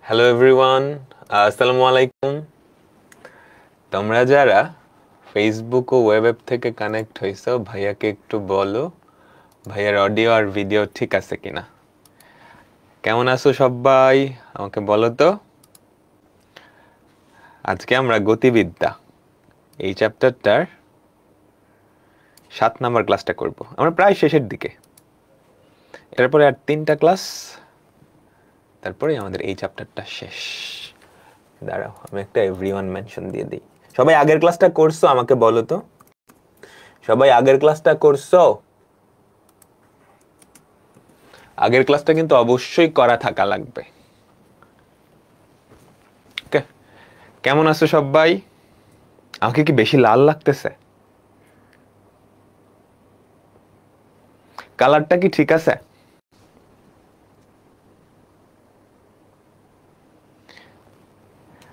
Hello everyone, আসসালামু আলাইকুম। তোমরা যারা ফেসবুক ও ওয়েব অ্যাপ থেকে কানেক্ট হইছো, ভাইয়াকে একটু বলো ভাইয়ার অডিও আর ভিডিও ঠিক আছে কিনা। কেমন আছো সবাই, আমাকে বলো তো। আজকে আমরা গতিবিদ্যা এই চ্যাপ্টারটার 7 নাম্বার ক্লাসটা করব। আমরা প্রায় শেষের দিকে, এরপরে আর 3টা ক্লাস, তারপরে আমাদের এই চ্যাপ্টারটা শেষ। দাঁড়াও, আমি একটা এভরিওয়ান মেনশন দিয়ে দিই। সবাই আগের ক্লাসটা করছো, আমাকে বলো তো। সবাই আগের ক্লাসটা করছো? আগের ক্লাসটা কিন্তু অবশ্যই করা থাকা লাগবে। ওকে, কেমন আছো সবাই? আমাকে কি বেশি লাল লাগতেছে? কালারটা কি ঠিক আছে?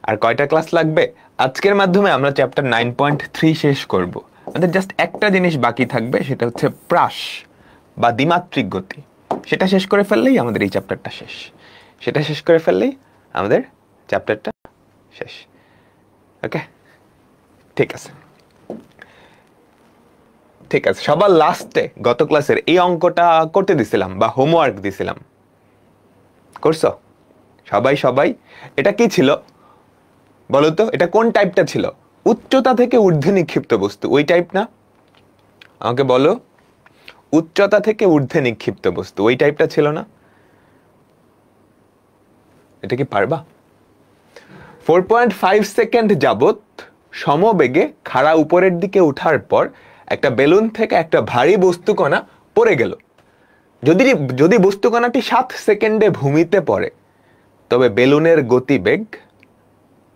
আর কয়টা ক্লাস লাগবে? আজকের মাধ্যমে আমরা চ্যাপ্টার 9.3 শেষ করব। আমাদের জাস্ট একটা জিনিস বাকি থাকবে, সেটা হচ্ছে প্রাস বা দ্বিমাত্রিক গতি। সেটা শেষ করে ফেললেই আমাদের এই চ্যাপ্টারটা শেষ। সেটা শেষ করে ফেললেই আমাদের চ্যাপ্টারটা শেষ। ওকে, ঠিক আছে। ঠিক আছে, সবার লাস্টে গত ক্লাসের এই অঙ্কটা করতে দিছিলাম বা হোমওয়ার্ক দিছিলাম, করছো সবাই? সবাই এটা কি ছিল বলো তো? এটা কোন টাইপটা ছিল? উচ্চতা থেকে ঊর্ধ্বে নিক্ষিপ্ত বস্তু, ওই টাইপ না? আমাকে বলো, উচ্চতা থেকে ঊর্ধ্বে নিক্ষিপ্ত বস্তু, ওই টাইপটা ছিল না? এটা কি পারবা? 4.5 সেকেন্ড যাবত সমবেগে খাড়া উপরের দিকে ওঠার পর একটা বেলুন থেকে একটা ভারী বস্তুকণা পড়ে গেল। যদি বস্তুকণাটি 7 সেকেন্ডে ভূমিতে পড়ে, তবে বেলুনের গতিবেগ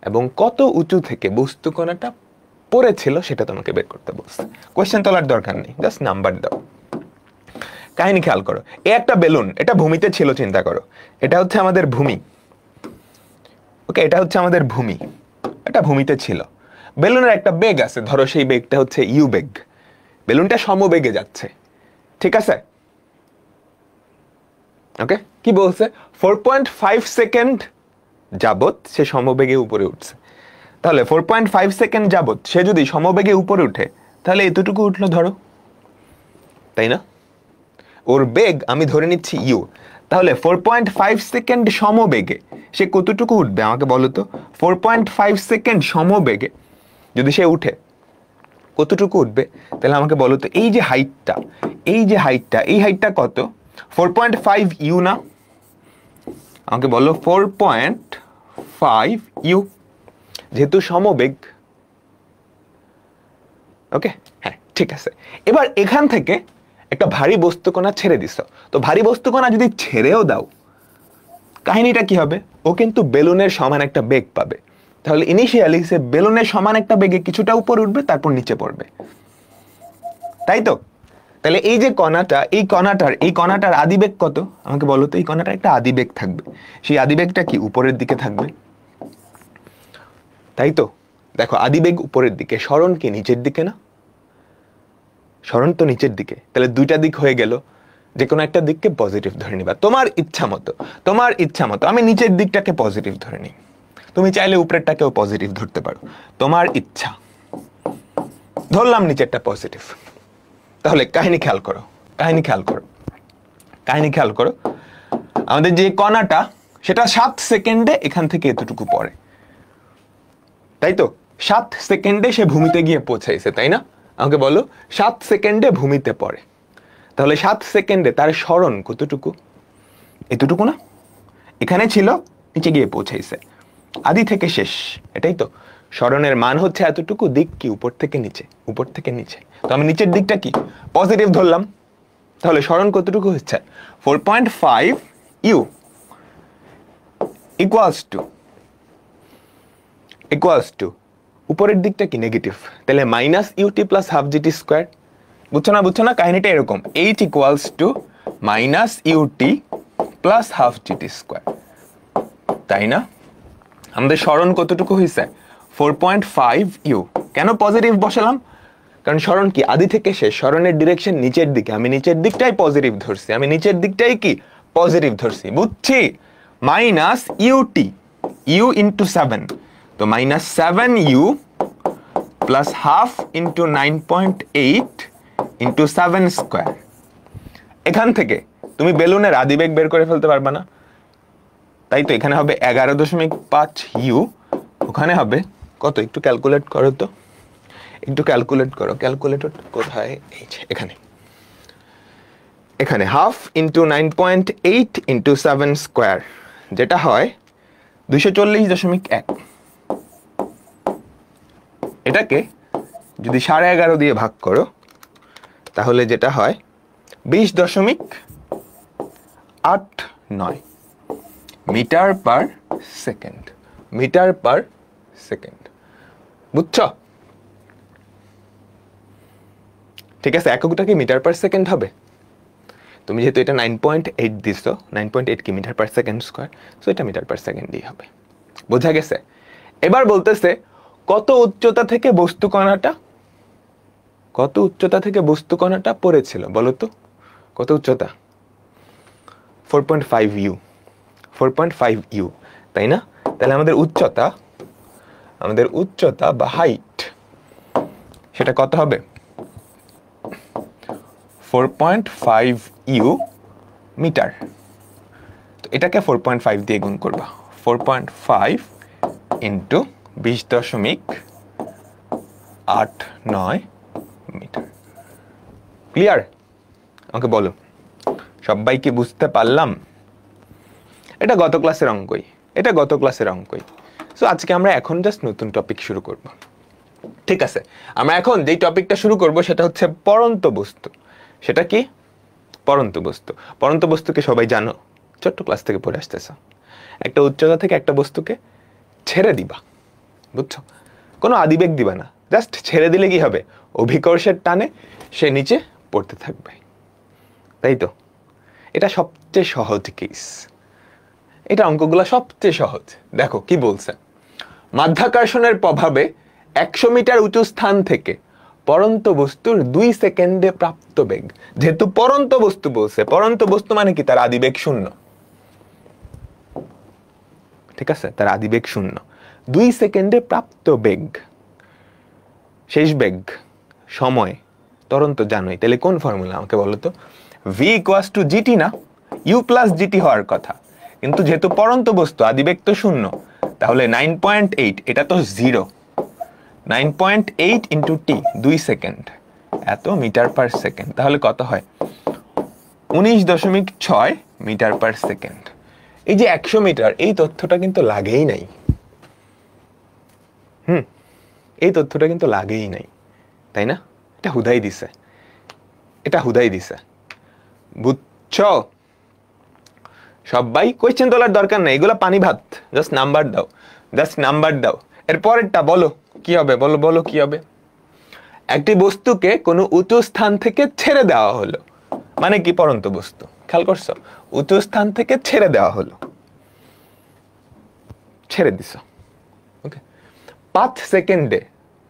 এবং কত উঁচু থেকে বস্তুকণাটা পড়েছিল সেটা তোমাকে বের করতে বলছে। কোয়েশ্চেন তোলার দরকার নেই, জাস্ট নাম্বার দাও। কাহিনী খেয়াল করো, এ একটা বেলুন, এটা ভূমিতে ছিল, চিন্তা করো। এটা হচ্ছে আমাদের ভূমি। ওকে, এটা হচ্ছে আমাদের ভূমি, এটা ভূমিতে ছিল। বেলুনের একটা বেগ আছে, ধরো সেই বেগটা হচ্ছে ইউ বেগ। বেলুনটা সমবেগে যাচ্ছে, ঠিক আছে? ওকে, কি বলছে? 4.5 সেকেন্ড যাবত সে সমবেগে উপরে উঠছে। তাহলে 4.5 সেকেন্ড যাবত সে যদি সমবেগে উপরে উঠে, তাহলে এতটুকু উঠলো ধরো, তাই না? ওর বেগ আমি ধরে নিচ্ছি ইউ। তাহলে 4.5 সেকেন্ড সমবেগে সে কতটুকু উঠবে আমাকে বলো তো? 4.5 সেকেন্ড সমবেগে যদি সে উঠে, কতটুকু উঠবে? তাহলে আমাকে বলো তো, এই যে হাইটটা, এই হাইটটা কত? 4.5 ইউ না? আমাকে বলো 4.5 ইউ, যেহেতু সমবেগ। ওকে, হ্যাঁ ঠিক আছে। এবার এখান থেকে একটা ভারী বস্তুকণা ছেড়ে দিছ, তো ভারী বস্তুকণা যদি ছেড়েও দাও, কাহিনীটা কি হবে? ও কিন্তু বেলুনের সমান একটা বেগ পাবে। তাহলে ইনিশিয়ালি সে বেলুনের সমান একটা বেগে কিছুটা উপর উঠবে, তারপর নিচে পড়বে, তাই তো? তাহলে এই যে কণাটা, এই কণাটার আদিবেগ কত আমাকে বলো তো? এই কণাটার একটা আদিবেগ থাকবে, সেই আদিবেগটা কি উপরের দিকে থাকবে, তাই তো? দেখো, আদিবেগ উপরের দিকে, সরণ কি নিচের দিকে না? সরণ তো নিচের দিকে। তাহলে দুইটা দিক হয়ে গেল, যে কোনো একটা দিককে পজিটিভ ধরে নিবা তোমার ইচ্ছা মতো। আমি নিচের দিকটাকে পজিটিভ ধরে নিই, তুমি চাইলে উপরেরটাকেও পজিটিভ ধরতে পারো, তোমার ইচ্ছা। ধরলাম নিচেরটা পজিটিভ। তাহলে কাহিনী খেয়াল করো, আমাদের যে কণাটা, সেটা 7 সেকেন্ডে এখান থেকে এতটুকু পড়ে, তাই তো? 7 সেকেন্ডে সে ভূমিতে গিয়ে পৌঁছাইছে, তাই না? আমাকে বলো, 7 সেকেন্ডে ভূমিতে পড়ে। তাহলে 7 সেকেন্ডে তার সরণ কতটুকু? এতটুকু না? এখানে ছিল, নিচে গিয়ে পৌঁছাইছে, আদি থেকে শেষ, এটাই তো। সরণের মান হচ্ছে এতটুকু, দিক কি উপর থেকে নিচে। তো আমি নিচের দিকটা কি পজিটিভ ধরলাম। তাহলে সরণ কতটুকু হচ্ছে? 4.5 ইউ ইকুয়ালস টু উপরের দিকটা কি নেগেটিভ, তাহলে minus U T plus half GT square. বুঝছো না? কাহিনীটা এরকম, H equals to minus U T plus half GT square, তাই না? আমাদের সরণ কতটুকু হয়েছে? 4.5 ইউ। কেন পজিটিভ বসালাম? কারণ সরণ কি আদি থেকে শেষ, সরণের ডিরেকশন নিচের দিকে, আমি নিচের দিকটাই পজিটিভ ধরছি, বুঝছি? মাইনাস ইউটি u ইন্টু 7, তো -7u plus half into 9.8 into 7 square. এখান থেকে তুমি বেলুনের আদিবেগ বের করে ফেলতে পারবা না, তাই তো এখানে হবে 11.5u, ওখানে হবে কত, একটু ক্যালকুলেট করো তো, একটু ক্যালকুলেট করো, ক্যালকুলেটর কোথায়, এই যে এখানে, এখানে হাফ ইন্টু 9.8 ইন্টু 7 স্কোয়ার, যেটা হয় 240.1। এটাকে যদি 11.5 দিয়ে ভাগ করো তাহলে যেটা হয় 20.89 metre per second, metre per second. বুঝছো? ঠিক আছে, এককটা কি মিটার পার সেকেন্ড হবে? তুমি যেহেতু এটা 9.8 দিছো, 9.8 কি metre per second square, so এটা মিটার পার সেকেন্ডই হবে। বোঝা গেছে? এবার বলতেছে কত উচ্চতা থেকে বস্তু কণাটা, কত উচ্চতা থেকে বস্তু কণাটা পড়েছিল বলো তো, কত উচ্চতা? 4.5u, 4.5u, তাই না? তাহলে আমাদের উচ্চতা বা হাইট সেটা কত হবে? 4.5u metre. তো এটাকে 4.5 দিয়ে গুণ করবা, 4.5 ইন্টু 20.89 মিটার। ক্লিয়ার? আমাকে বলো, সবাই কি বুঝতে পারলাম? এটা গত ক্লাসের অঙ্কই, এটা গত ক্লাসের অঙ্কই। সো আজকে আমরা এখন জাস্ট নতুন টপিক শুরু করব। ঠিক আছে, আমরা এখন যেই টপিকটা শুরু করব সেটা হচ্ছে পরন্ত বস্তু। সেটা কি? পরন্ত বস্তু। পরন্ত বস্তুকে সবাই জানো, ছোট্ট ক্লাস থেকে পড়ে আসতেছো। একটা উচ্চতা থেকে একটা বস্তুকে ছেড়ে দিবা, বুঝছো? কোনো আদিবেগ দিবা না, জাস্ট ছেড়ে দিলে কি হবে? অভিকর্ষের টানে সে নিচে পড়তে থাকবে, তাই তো? এটা সবচেয়ে সহজ কেস, এটা অঙ্কগুলো সবচেয়ে সহজ। দেখো কি বলছে, মাধ্যাকর্ষণের প্রভাবে 100 মিটার উঁচু স্থান থেকে পরন্ত বস্তুর 2 সেকেন্ডে প্রাপ্ত বেগ। যেহেতু পরন্ত বস্তু বলছে, পরন্ত বস্তু মানে কি? তার আদিবেগ শূন্য। ঠিক আছে, তার আদিবেগ শূন্য। 2 সেকেন্ডে প্রাপ্ত বেগ, শেষ বেগ, সময়, ত্বরণ তো জানোই। তাহলে কোন ফর্মুলা আমাকে বলো তো? v = gt না, u + gt হওয়ার কথা, কিন্তু যেহেতু পরন্ত বস্তু আদিবেগ তো শূন্য, তাহলে 9.8, এটা তো 0, 9.8 ইন্টু t, 2 সেকেন্ড, এত মিটার পার সেকেন্ড। তাহলে কত হয়? 19.6 মিটার পার সেকেন্ড। এই যে 100 মিটার, এই তথ্যটা কিন্তু লাগেই নাই। এই তথ্যটা কিন্তু লাগেই নাই, তাই না? এটা হুদাই দিছে, এটা হুদাই দিছে। বুঝছো? সবাই কোয়েশ্চেন তোলার দরকার নাই, এগুলো পানি ভাত, জাস্ট নাম্বার দাও, জাস্ট নাম্বার দাও। এরপরেরটা বলো কি হবে, বলো বলো কি হবে? একটি বস্তুকে কোনো উঁচু স্থান থেকে ছেড়ে দেওয়া হলো, মানে কি? পরন্ত বস্তু, খেয়াল করছো? উঁচু স্থান থেকে ছেড়ে দেওয়া হলো, ছেড়ে দিছ, ওকে? 5 সেকেন্ডে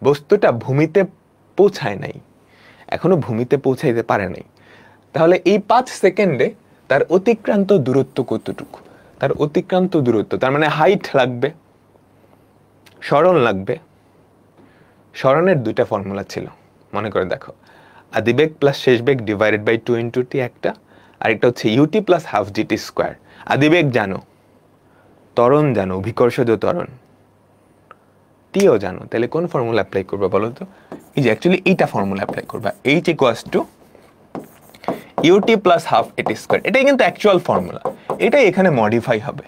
বস্তুটা ভূমিতে পৌঁছায় নাই, এখনো ভূমিতে পৌঁছাইতে পারে নাই। তাহলে এই 5 সেকেন্ডে তার অতিক্রান্ত দূরত্ব কতটুকু? তার অতিক্রান্ত দূরত্ব, তার মানে হাইট লাগবে, সরণ লাগবে। সরণের দুইটা ফর্মুলা ছিল, মনে করে দেখো। আদিবেগ প্লাস শেষ বেগ ডিভাইডেড বাই 2 × t একটা, আরেকটা হচ্ছে ut plus half gt square. আদিবেগ জানো, ত্বরণ জানো, অভিকর্ষজ ত্বরণ, টিও জানো। তাহলে কোন ফর্মুলা অ্যাপ্লাই করবে বলো তো? এই যে অ্যাকচুয়ালি এইটা ফর্মুলা অ্যাপ্লাই করবা, h = ut plus half at square. এটাই কিন্তু অ্যাকচুয়াল ফর্মুলা, এটাই এখানে মডিফাই হবে।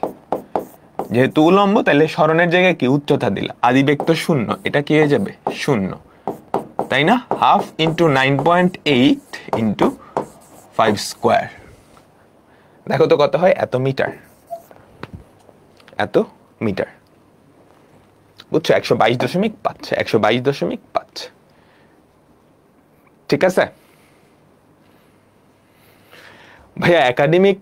যেহেতু উলম্ব, তাহলে সরণের জায়গায় কি? উচ্চতা দিলা, আদিবেগ তো শূন্য, এটা কি হয়ে যাবে? শূন্য, তাই না? Half into 9.8 into 5 square. দেখো তো কত হয়? এত মিটার, এত মিটার। বুঝছো? 122.5, 122.5। ঠিক আছে ভাইয়া, একাডেমিক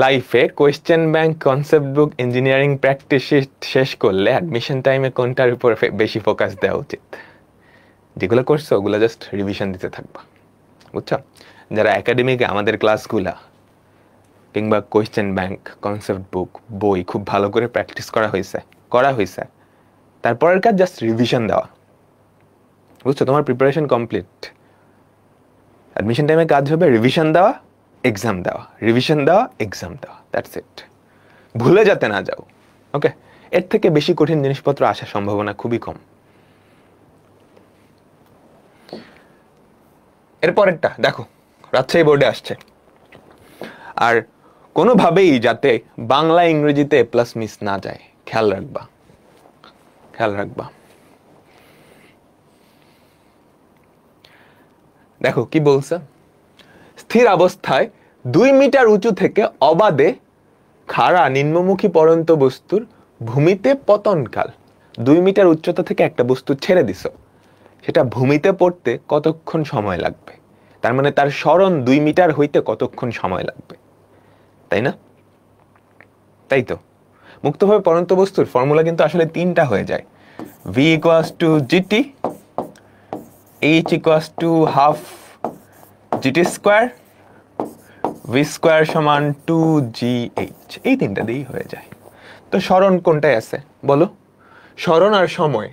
লাইফে কোয়েশ্চেন ব্যাংক, কনসেপ্ট বুক, ইঞ্জিনিয়ারিং প্র্যাকটিস শেষ করলে অ্যাডমিশন টাইমে কোনটার উপর বেশি ফোকাস দেওয়া উচিত? যেগুলো করছো ওগুলো জাস্ট রিভিশন দিতে থাকবা, বুঝছো? যারা একাডেমিকে আমাদের ক্লাসগুলা কিংবা কোয়েশ্চেন ব্যাংক, কনসেপ্ট বুক, বই খুব ভালো করে প্র্যাকটিস করা হয়েছে, করা হয়েছে, তারপরের কাজ জাস্ট রিভিশন দেওয়া। বুঝছো, তোমার প্রিপারেশন কমপ্লিট। অ্যাডমিশন টাইমে কাজ হবে রিভিশন দেওয়া, এক্সাম দেওয়া, রিভিশন দেওয়া, এক্সাম দেওয়া, দ্যাটস ইট। ভুলে যাতে না যাও। ওকে, এর থেকে বেশি কঠিন জিনিসপত্র আসার সম্ভাবনা খুবই কম। এরপরেরটা দেখো, রাজশাহী বোর্ডে আসছে। আর কোনোভাবেই যাতে বাংলা ইংরেজিতে প্লাস মিস না যায়, খেয়াল রাখবা, খেয়াল রাখবা। দেখো কি বলছে, স্থির অবস্থায় 2 মিটার উঁচু থেকে অবাধে খাড়া নিম্নমুখী পড়ন্ত বস্তুর ভূমিতে পতনকাল। 2 মিটার উচ্চতা থেকে একটা বস্তু ছেড়ে দিছো, সেটা ভূমিতে পড়তে কতক্ষণ সময় লাগবে? তার মানে তার সরণ 2 মিটার হইতে কতক্ষণ সময় লাগবে, তাই না? তাই তো, মুক্তভাবে পড়ন্ত বস্তুর ফর্মুলা কিন্তু আসলে 3টা হয়ে যায়। v equals to gt, h equals to half gt square, v square সমান 2gh। এই 3টা দিয়েই হয়ে যায়। তো সরণ কোনটায় আছে বলো? সরণ আর সময়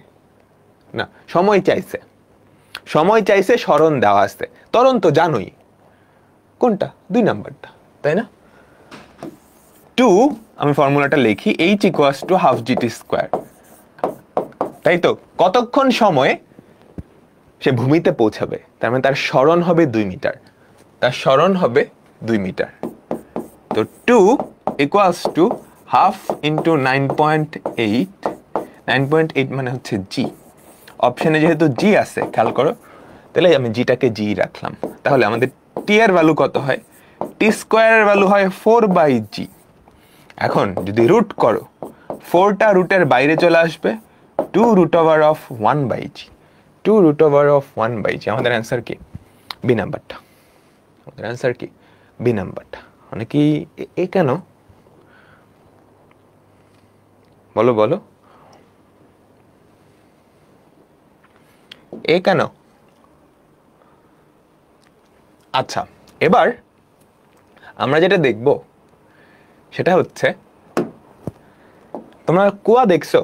না, সময় চাইছে, সময় চাইছে, সরণ দেওয়া আছে, ত্বরণ তো জানোই কোনটা, 2 নাম্বারটা, তাই না? 2, আমি ফর্মুলাটা লিখি, h equals to half gt square। তাই তো, কতক্ষণ সময়ে সে ভূমিতে পৌঁছাবে, তার মানে তার সরণ হবে 2 মিটার, তার সরণ হবে 2 মিটার। তো 2 equals to half into 9.8, 9.8 মানে হচ্ছে জি। অপশনে যেহেতু জি আছে, খেয়াল করো, তাহলে আমি জিটাকে জি রাখলাম। তাহলে আমাদের টি এর ভ্যালু কত হয়? টি স্কোয়ারের ভ্যালু হয় 4/g। এখন যদি রুট করো, 4টা রুটের বাইরে চলে আসবে, 2 root over of 1/g, 2 root over of 1/g। আমাদের অ্যান্সার কি? বি নাম্বারটা। আমাদের অ্যান্সার কি? বি নাম্বারটা। অনেকেই এ কেন বলো বলো, এ কেন? আচ্ছা, এবার আমরা যেটা দেখব সেটা হচ্ছে, তোমরা কুয়া দেখছো?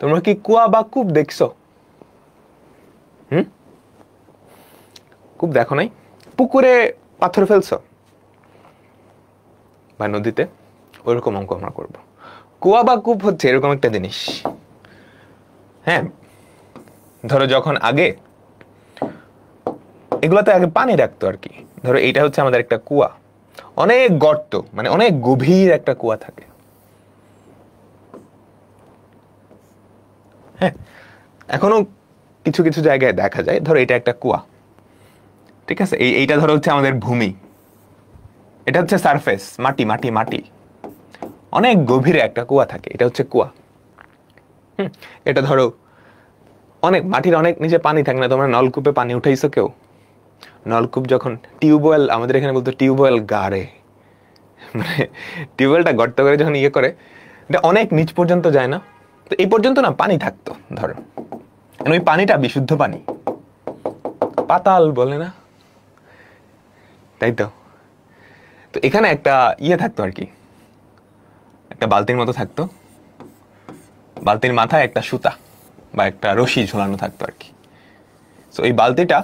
তোমরা কি কুয়া বা কূপ দেখছো? কূপ দেখো নাই? পুকুরে পাথর ফেলছো বা নদীতে? ওইরকম অঙ্ক আমরা করব। কুয়া বা কূপ হচ্ছে এরকম একটা জিনিস। হ্যাঁ, ধরো যখন আগে এগুলোতে আগে পানি রাখতো আর কি। ধরো এইটা হচ্ছে আমাদের একটা কুয়া, অনেক গর্ত, মানে অনেক গভীর একটা কুয়া থাকে। হ্যাঁ, এখনো কিছু কিছু জায়গায় দেখা যায়। ধরো এটা একটা কুয়া, ঠিক আছে? এইটা ধরো হচ্ছে আমাদের ভূমি, এটা হচ্ছে সারফেস, মাটি মাটি মাটি, অনেক গভীরে একটা কুয়া থাকে, এটা হচ্ছে কুয়া। এটা ধরো অনেক মাটির অনেক নিচে পানি থাকে না? তোমরা নলকূপে পানি উঠাইছো কেউ? নলকূপ যখন টিউবওয়েল, আমাদের এখানে বলতো টিউবওয়েল গাড়ে, মানে টিউবওয়েলটা গর্ত করে যখন ইয়ে করে, এটা অনেক নিচ পর্যন্ত যায় না? তো এই পর্যন্ত না পানি থাকতো ধরো, ওই পানিটা বিশুদ্ধ পানি, পাতাল বলে না, তাই তো? তো এখানে একটা ইয়ে থাকতো আর কি, একটা বালতির মতো থাকতো, বালতির মাথায় একটা সুতা বা একটা রশি ঝোলানো থাকতো আর কি। তো এই বালতিটা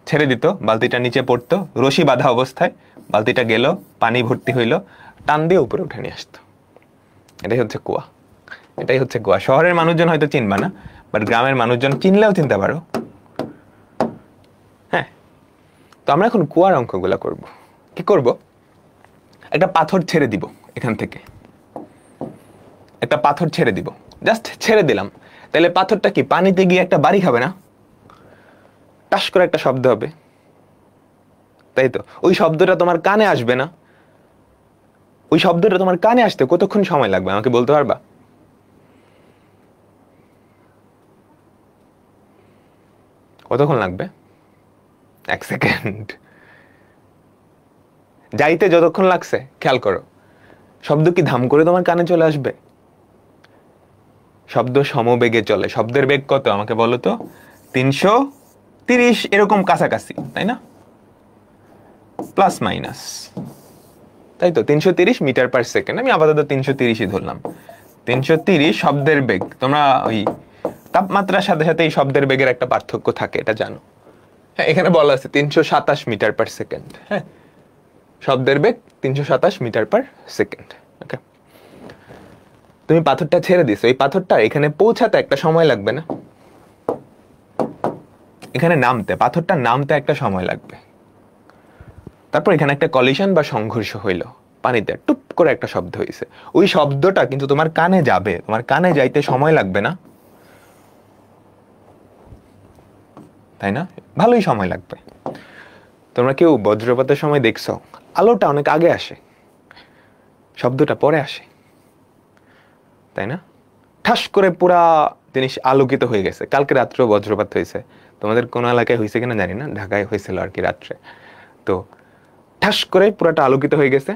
ছেড়ে দিত, বালতিটা নিচে পড়তো, রশি বাঁধা অবস্থায় বালতিটা গেল, পানি ভর্তি হইলো, টান দিয়ে উপরে উঠে নিয়ে আসতো। এটাই হচ্ছে কুয়া, এটাই হচ্ছে কুয়া। শহরের মানুষজন হয়তো চিনবা না, বাট গ্রামের মানুষজন চিনলেও চিনতে পারো। হ্যাঁ, তো আমরা এখন কুয়ার অঙ্কগুলা করব। কি করব? একটা পাথর ছেড়ে দিব, এখান থেকে একটা পাথর ছেড়ে দিব, জাস্ট ছেড়ে দিলাম। তাহলে পাথরটা কি পানিতে গিয়ে একটা বাড়ি খাবে না? টাস করে একটা শব্দ হবে, তাই তো? ওই শব্দটা তোমার কানে আসবে না? ওই শব্দটা তোমার কানে আসতে কতক্ষণ সময় লাগবে আমাকে বলতে পারবা? কতক্ষণ লাগবে? 1 সেকেন্ড। যাইতে যতক্ষণ লাগছে খেয়াল করো, শব্দ কি ধাম করে তোমার কানে চলে আসবে? শব্দ সমবেগে চলে। শব্দের বেগ কত আমাকে বলো তো? 330 এরকম কাছাকাছি, তাই না? প্লাস মাইনাস, তাই তো? 330 মিটার পার সেকেন্ড, আমি আপাতত 330ই ধরলাম। 330 শব্দের বেগ। তোমরা ওই তাপমাত্রার সাথে সাথে এই শব্দের বেগের একটা পার্থক্য থাকে, এটা জানো। হ্যাঁ, এখানে বলা আছে 327 মিটার পার সেকেন্ড। হ্যাঁ, শব্দের বেগ 327 মিটার পার সেকেন্ড। ওকে, তুমি পাথরটা ছেড়ে দিছো, এই পাথরটা এখানে পৌঁছাতে একটা সময় লাগবে না? এখানে নামতে, পাথরটা নামতে একটা সময় লাগবে। তারপর এখানে একটা কলিশন বা সংঘর্ষ হইলো, পানিতে টুপ করে একটা শব্দ হয়েছে। ওই শব্দটা কিন্তু তোমার কানে যাবে, তোমার কানে যাইতে সময় লাগবে না? তাই না? ভালোই সময় লাগবে। তোমরা কেউ বজ্রপাতের সময় দেখছো আলোটা অনেক আগে আসে, শব্দটা পরে আসে, তাই না? ঠাস করে পুরা জিনিস আলোকিত হয়ে গেছে। কালকে রাত্রে বজ্রপাত হয়েছে, তোমাদের কোন এলাকায় হয়েছে কিনা জানি না, ঢাকায় হয়েছিল আর কি রাত্রে। তো ঠাস করে পুরাটা আলোকিত হয়ে গেছে,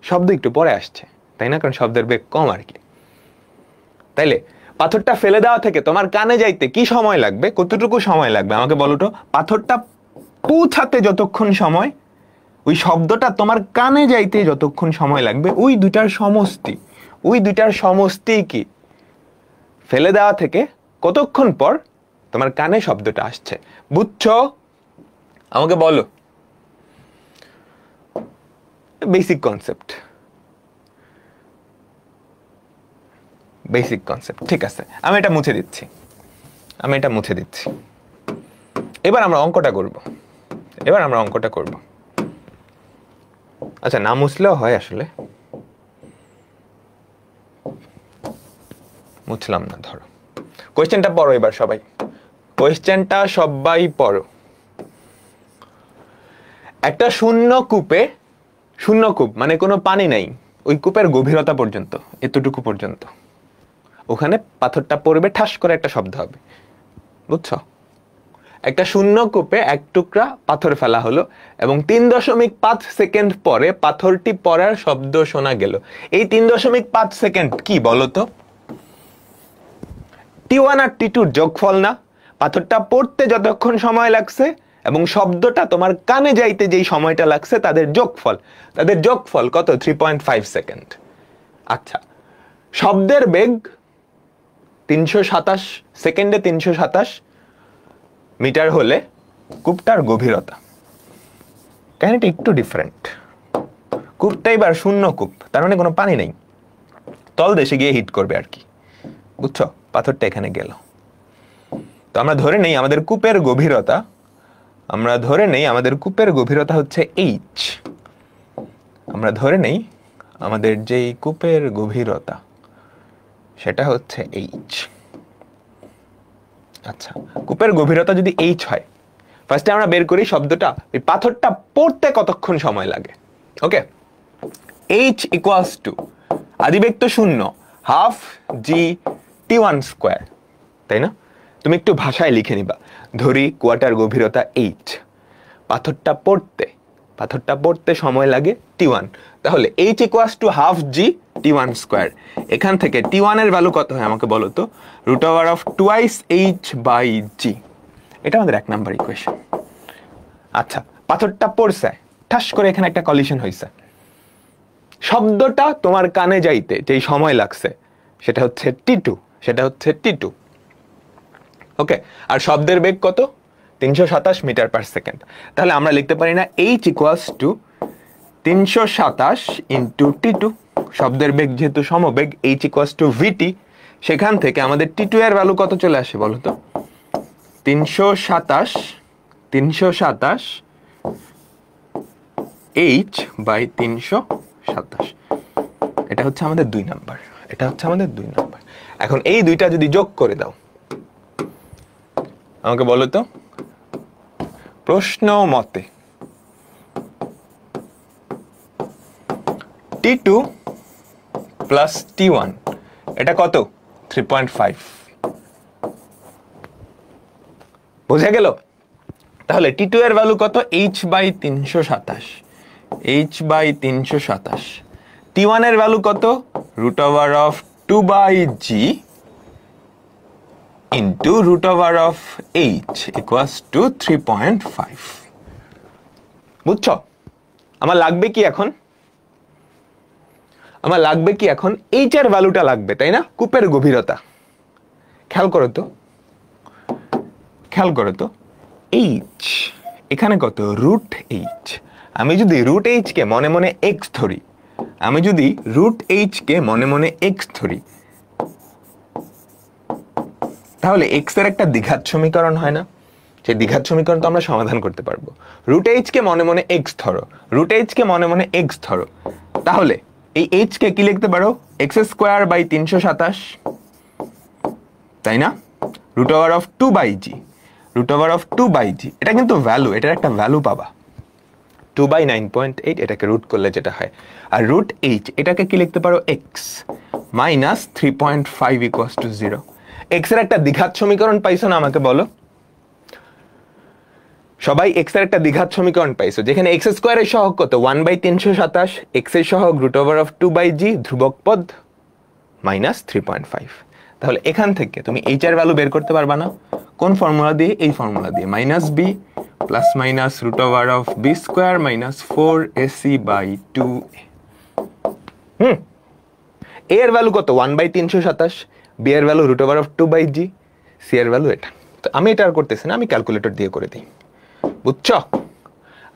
শব্দ একটু পরে আসছে, তাই না? কারণ শব্দের বেগ কম আর কি। তাইলে পাথরটা ফেলে দেওয়া থেকে তোমার কানে যাইতে কি সময় লাগবে, কতটুকু সময় লাগবে আমাকে বলো তো? পাথরটা পৌঁছাতে যতক্ষণ সময়, ওই শব্দটা তোমার কানে যাইতে যতক্ষণ সময় লাগবে, ওই দুইটার সমষ্টি। ওই দুইটার সমষ্টি কি? ফেলে দেওয়া থেকে কতক্ষণ পর তোমার কানে শব্দটা আসছে, বুঝছো? আমাকে বলো। Basic concept, basic concept. ঠিক আছে, আমি এটা মুছে দিচ্ছি, আমি এটা মুছে দিচ্ছি। এবার আমরা অঙ্কটা করব, এবার আমরা অঙ্কটা করব। আচ্ছা, না মুছলেও হয় আসলে, মুছলাম না। ধরো কোয়েশ্চেনটা পড়ো এবার সবাই, কোয়েশ্চেনটা সবাই পড়ো। একটা শূন্য কূপে, শূন্য কূপ মানে কোনো পানি নাই, ওই কূপের গভীরতা পর্যন্ত, এতটুকু পর্যন্ত, ওখানে পাথরটা পড়বে, ঠাস করে একটা শব্দ হবে, বুঝছো? একটা শূন্য কূপে এক টুকরা পাথর ফেলা হলো এবং 3.5 সেকেন্ড পরে পাথরটি পড়ার শব্দ শোনা গেল। এই 3.5 সেকেন্ড কি বলতো? T1 আর T2 যোগফল না? পাথরটা পড়তে যতক্ষণ সময় লাগছে এবং শব্দটা তোমার কানে যাইতে যেই সময়টা লাগছে, তাদের যোগফল। তাদের যোগফল কত? 3.5 সেকেন্ড। আচ্ছা, শব্দের বেগ 327 সেকেন্ডে 327 মিটার হলে কূপটার গভীরতা, কাহিনীটা একটু ডিফারেন্ট। কূপটা এবার শূন্য কূপ, তার মানে কোনো পানি নেই, তলদেশে গিয়ে হিট করবে আর কি, বুঝছো? পাথরটা এখানে গেল। তো আমরা ধরে নেই আমাদের কূপের গভীরতা, আমরা ধরে নেই আমাদের কূপের গভীরতা হচ্ছে এইচ। আমরা ধরে নেই আমাদের যেই কূপের গভীরতা সেটা হচ্ছে এইচ। আচ্ছা, কূপের গভীরতা যদি এইচ হয়, ফার্স্টে আমরা বের করি শব্দটা, এই পাথরটা পড়তে কতক্ষণ সময় লাগে। ওকে, এইচ ইকুয়ালস টু, আদিবেগ তো শূন্য, হাফ জি T1 স্কোয়ার, তাই না? তুমি একটু ভাষায় লিখে নিবা, ধরি কোয়াটার গভীরতা এইচ, পাথরটা পড়তে সময় লাগে T1, তাহলে H equals to half G T1 square. এখান থেকে T1 এর ভ্যালু কত হয় আমাকে বলো তো? √2h বাই জি। এটা আমাদের 1 নাম্বার ইকুয়েশন। আচ্ছা, পাথরটা পড়ছে, ঠাস করে এখানে একটা কলিশন হয়েছে, শব্দটা তোমার কানে যাইতে যেই সময় লাগছে সেটা হচ্ছে T2, সেটা হচ্ছে T2। ওকে, আর শব্দের বেগ কত? 327 মিটার পার সেকেন্ড। তাহলে আমরা লিখতে পারি না H equals two 327 into T2, শব্দের বেগ যেহেতু সমবেগ, H ইকুয়ালস টু VT। সেখান থেকে আমাদের T2 এর ভ্যালু কত চলে আসে বলো তো? 327 H বাই 327। এটা হচ্ছে আমাদের 2 নাম্বার, এটা হচ্ছে আমাদের 2 নাম্বার। এখন এই দুইটা যদি যোগ করে দাও, আমাকে বলো তো প্রশ্ন মতে T2 প্লাস T1 এটা কত? 3.5। বোঝা গেল? তাহলে T2 এর ভ্যালু কত? H by 327, H by 327। T1 এর ভ্যালু কত? √2 by G into √H equals to 3.5। বুঝছো? আমার লাগবে কি এখন? আমার লাগবে কি এখন, এইচ এর ভ্যালুটা লাগবে, তাই না? কূপের গভীরতা। খেয়াল করো তো এইচ এখানে কত, রুট এইচ। আমি যদি রুট এইচ কে মনে মনে এক্স ধরি, তাহলে এক্স এর একটা দ্বিঘাত সমীকরণ হয় না? সেই দ্বিঘাত সমীকরণ তো আমরা সমাধান করতে পারবো। রুট এইচ কে মনে মনে এক্স ধরো, তাহলে এই এইচ কে কি লিখতে পারো, এক্স স্কোয়ার বাই 327, তাই না? রুট ওভার অফ 2 বাই জি, এটা কিন্তু ভ্যালু, এটার একটা ভ্যালু পাবা 2/9.8, এটাকে রুট করলে যেটা হয়। আর রুট এইচ এটাকে কি লিখতে পারো, x minus 3.5 equals to 0। X এর একটা দ্বিঘাত সমীকরণ পাইছো না, আমাকে বলো। সবাই এক্স এর একটা দ্বিঘাত সমীকরণ পাইছো, যেখানে এক্স স্কোয়ারের সহগ কত, 1/327, এক্স এর সহগ রুট ওভার অফ 2 বাই জি, ধ্রুবক পদ মাইনাস 3.5। তাহলে এখান থেকে তুমি এইচ এর ভ্যালু বের করতে পারবা না? কোন ফর্মুলা দিয়ে? এই ফর্মুলা দিয়ে, minus B plus minus root over of B square minus 4ac/2a। A এর ভ্যালু কত, 1/327, বি এর value root over of 2 by G, C এর ভ্যালু এটা। তো আমি এটা আর করতেছি না, আমি ক্যালকুলেটর দিয়ে করে দিই, বুঝছো?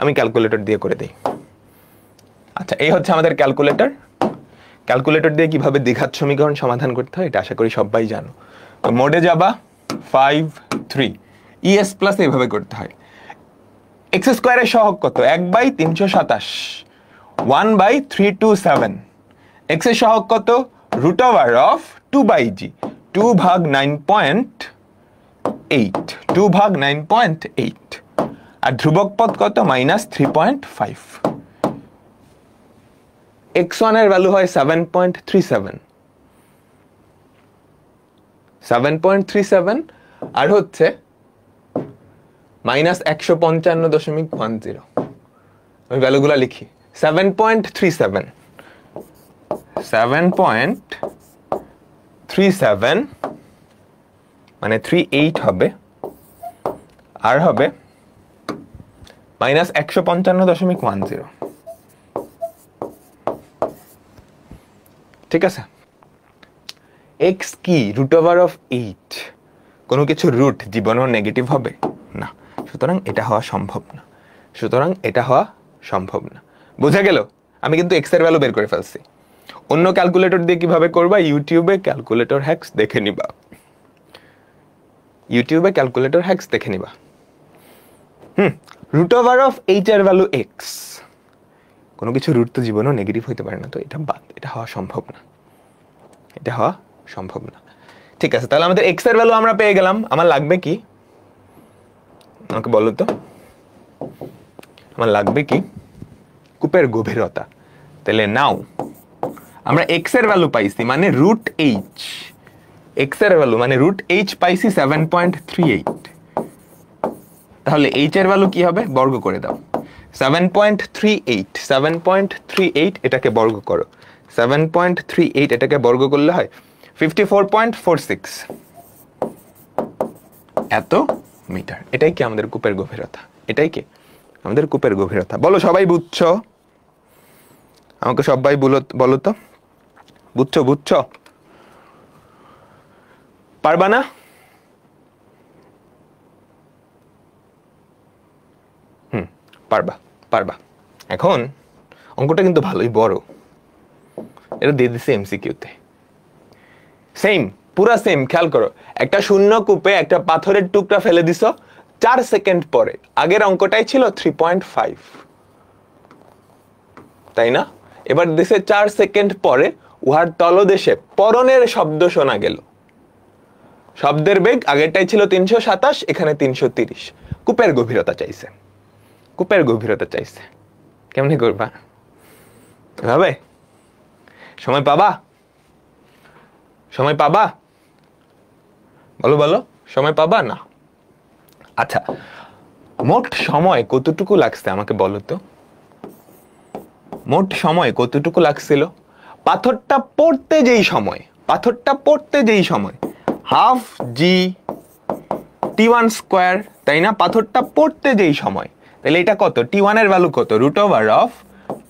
আমি ক্যালকুলেটর দিয়ে করে দিই। আচ্ছা, এই হচ্ছে আমাদের ক্যালকুলেটর দিয়ে কিভাবে দ্বিঘাত সমীকরণ সমাধান করতে হয় এটা আশা করি সবাই জানো। তো মোডে যাবা, 5 3 ইএস প্লাস এইভাবে করতে হয়। এক্স স্কোয়ারের সহগ কত, 1/327, 1/327। এক্স এর সহগ কত, রুট ওভার অফ 2 বাই জি, 2/9.8, আর ধ্রুবক পদ কত, মাইনাস 3.5। x1 এর ভ্যালু হয় 7.37, আর হচ্ছে মাইনাস 155.10। আমি ভ্যালুগুলা লিখি, 7.37 মানে 38 হবে, আর হবে মাইনাস 155.10। ঠিক আছে? এক্স কি, রুট ওভার অফ 8। কোনো কিছু রুট জীবনেও নেগেটিভ হবে না, সুতরাং এটা হওয়া সম্ভব না। বোঝা গেল? আমি কিন্তু এক্স এর ভ্যালু বের করে ফেলছি। অন্য ক্যালকুলেটর দিয়ে কিভাবে করবা, ইউটিউবে ক্যালকুলেটর হ্যাক্স দেখে নিবা। রুট ওভার অফ 8 এর ভ্যালু এক্স। কোনো কিছু রুট তো জীবনেও নেগেটিভ হইতে পারে না, তো এটা বাদ, এটা হওয়া সম্ভব না। ঠিক আছে, তাহলে আমাদের এক্স এর ভ্যালু আমরা পেয়ে গেলাম। আমার লাগবে কি, আমাকে বলো তো, আমার লাগবে কি, কূপের গভীরতা। তাহলে নাও আমরা এক্স এর ভ্যালু পাইছি, মানে রুট এইচ, পাইছি 7.38। তাহলে এইচ এর ভ্যালু কি হবে, বর্গ করে দাও। 7.38, এটাকে বর্গ করো। 7.38 এটাকে বর্গ করলে হয় 54.46 এত মিটার। এটাই কি আমাদের কূপের গভীরতা? বলো, সবাই বুঝছো? আমাকে সবাই বলো তো, বুঝছো? পারবা না? পারবা। এখন অঙ্কটা কিন্তু ভালোই বড়, এটা দিয়ে দিছে এমসিকিউতে। পুরা সেম। খেয়াল করো, একটা শূন্য কূপে একটা পাথরের টুকরা ফেলে দিছো 4 সেকেন্ড পরে। আগের অঙ্কটাই ছিল 3.5, তাই না? এবার দিছে 4 সেকেন্ড পরে উহার তলদেশে পরনের শব্দ শোনা গেল। শব্দের বেগ আগেরটাই ছিল 327, এখানে 330। কূপের গভীরতা চাইছে। কেমনে করবা? ভাবে সময় পাবা? বলো, সময় পাবা না? আচ্ছা, মোট সময় কতটুকু লাগছে আমাকে বলো তো। মোট সময় কতটুকু লাগছিল? পাথরটা পড়তে যেই সময় হাফ জি t1 স্কোয়ার, তাই না? পাথরটা পড়তে যেই সময়, তাহলে এটা কত, t1 এর ভ্যালু কত, রুট ওভার অফ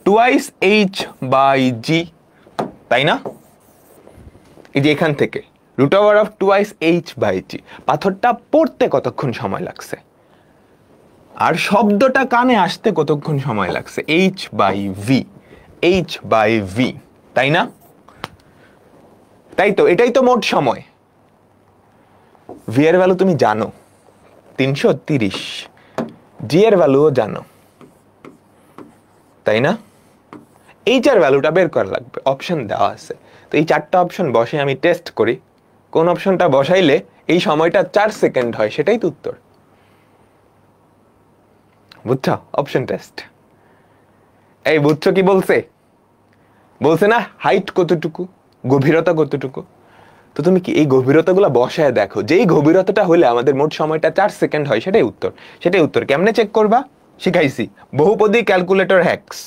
2h/g। তাই না? এই যে এখান থেকে √2h/g, পাথরটা পড়তে কতক্ষণ সময় লাগছে আর শব্দটা কানে আসতে কতক্ষণ সময় লাগছে, h/v, তাই না? তাই তো, এটাই তো মোট সময়। v এর ভ্যালু তুমি জানো 330, g এর ভ্যালুও জানো, তাই না? h এর ভ্যালুটা বের করা লাগবে, অপশন দেওয়া আছে। তো এই 4টা অপশন বসে আমি টেস্ট করি, কোন অপশনটা বসাইলে এই সময়টা 4 সেকেন্ড হয়, সেটাই তো উত্তর। বুঝছো? Option test. এই বুঝছো কি বলছে? বলছে না হাইট কতটুকু, গভীরতা কতটুকু। তো তুমি কি এই গভীরতাগুলো বসায় দেখো, যেই গভীরতাটা হলে আমাদের মোট সময়টা 4 সেকেন্ড হয়, সেটাই উত্তর। সেটাই উত্তর। কেমনে চেক করবা শিখাইছি, বহুপদী ক্যালকুলেটর হ্যাক্স।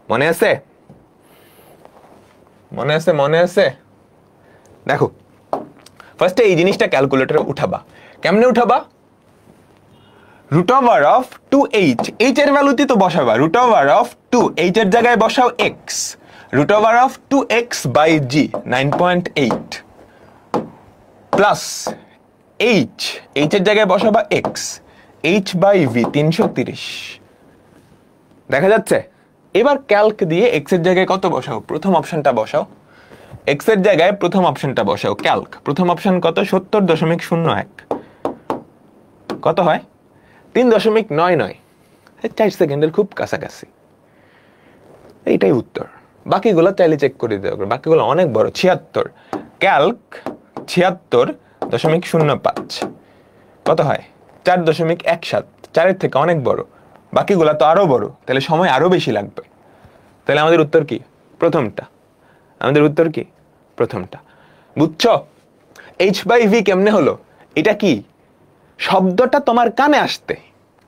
মনে আছে? মনে আছে? মনে আছে? দেখো, ফার্স্টে এই জিনিসটা ক্যালকুলেটরে উঠাবা। কেমনে উঠাবা? √2h, h এর ভ্যালুতে তো বসাবা √2, h এর জায়গায় বসাও x, √2x/g 9.8 প্লাস h এর জায়গায় বসাবা x, h/v 330। দেখা যাচ্ছে? এবার ক্যালক দিয়ে x এর জায়গায় কত বসাও? প্রথম অপশনটা বসাও। x এর জায়গায় প্রথম অপশনটা বসাও, ক্যালক। প্রথম অপশন কত? 70.01। কত হয়? 3.99। 4 সেকেন্ডের খুব কাছাকাছি। এইটাই উত্তর। বাকিগুলো চাইলে চেক করে দিতে হবে, বাকিগুলো অনেক বড়। 76, ক্যালক 76.05। কত হয়? 4.17। 4-এর থেকে অনেক বড়। বাকিগুলো তো আরো বড়, তাহলে সময় আরো বেশি লাগবে। তাহলে আমাদের উত্তর কি? প্রথমটা। আমাদের উত্তর কি? প্রথমটা। বুঝছো? h/v কেমনে হলো? এটা কি? শব্দটা তোমার কানে আসতে,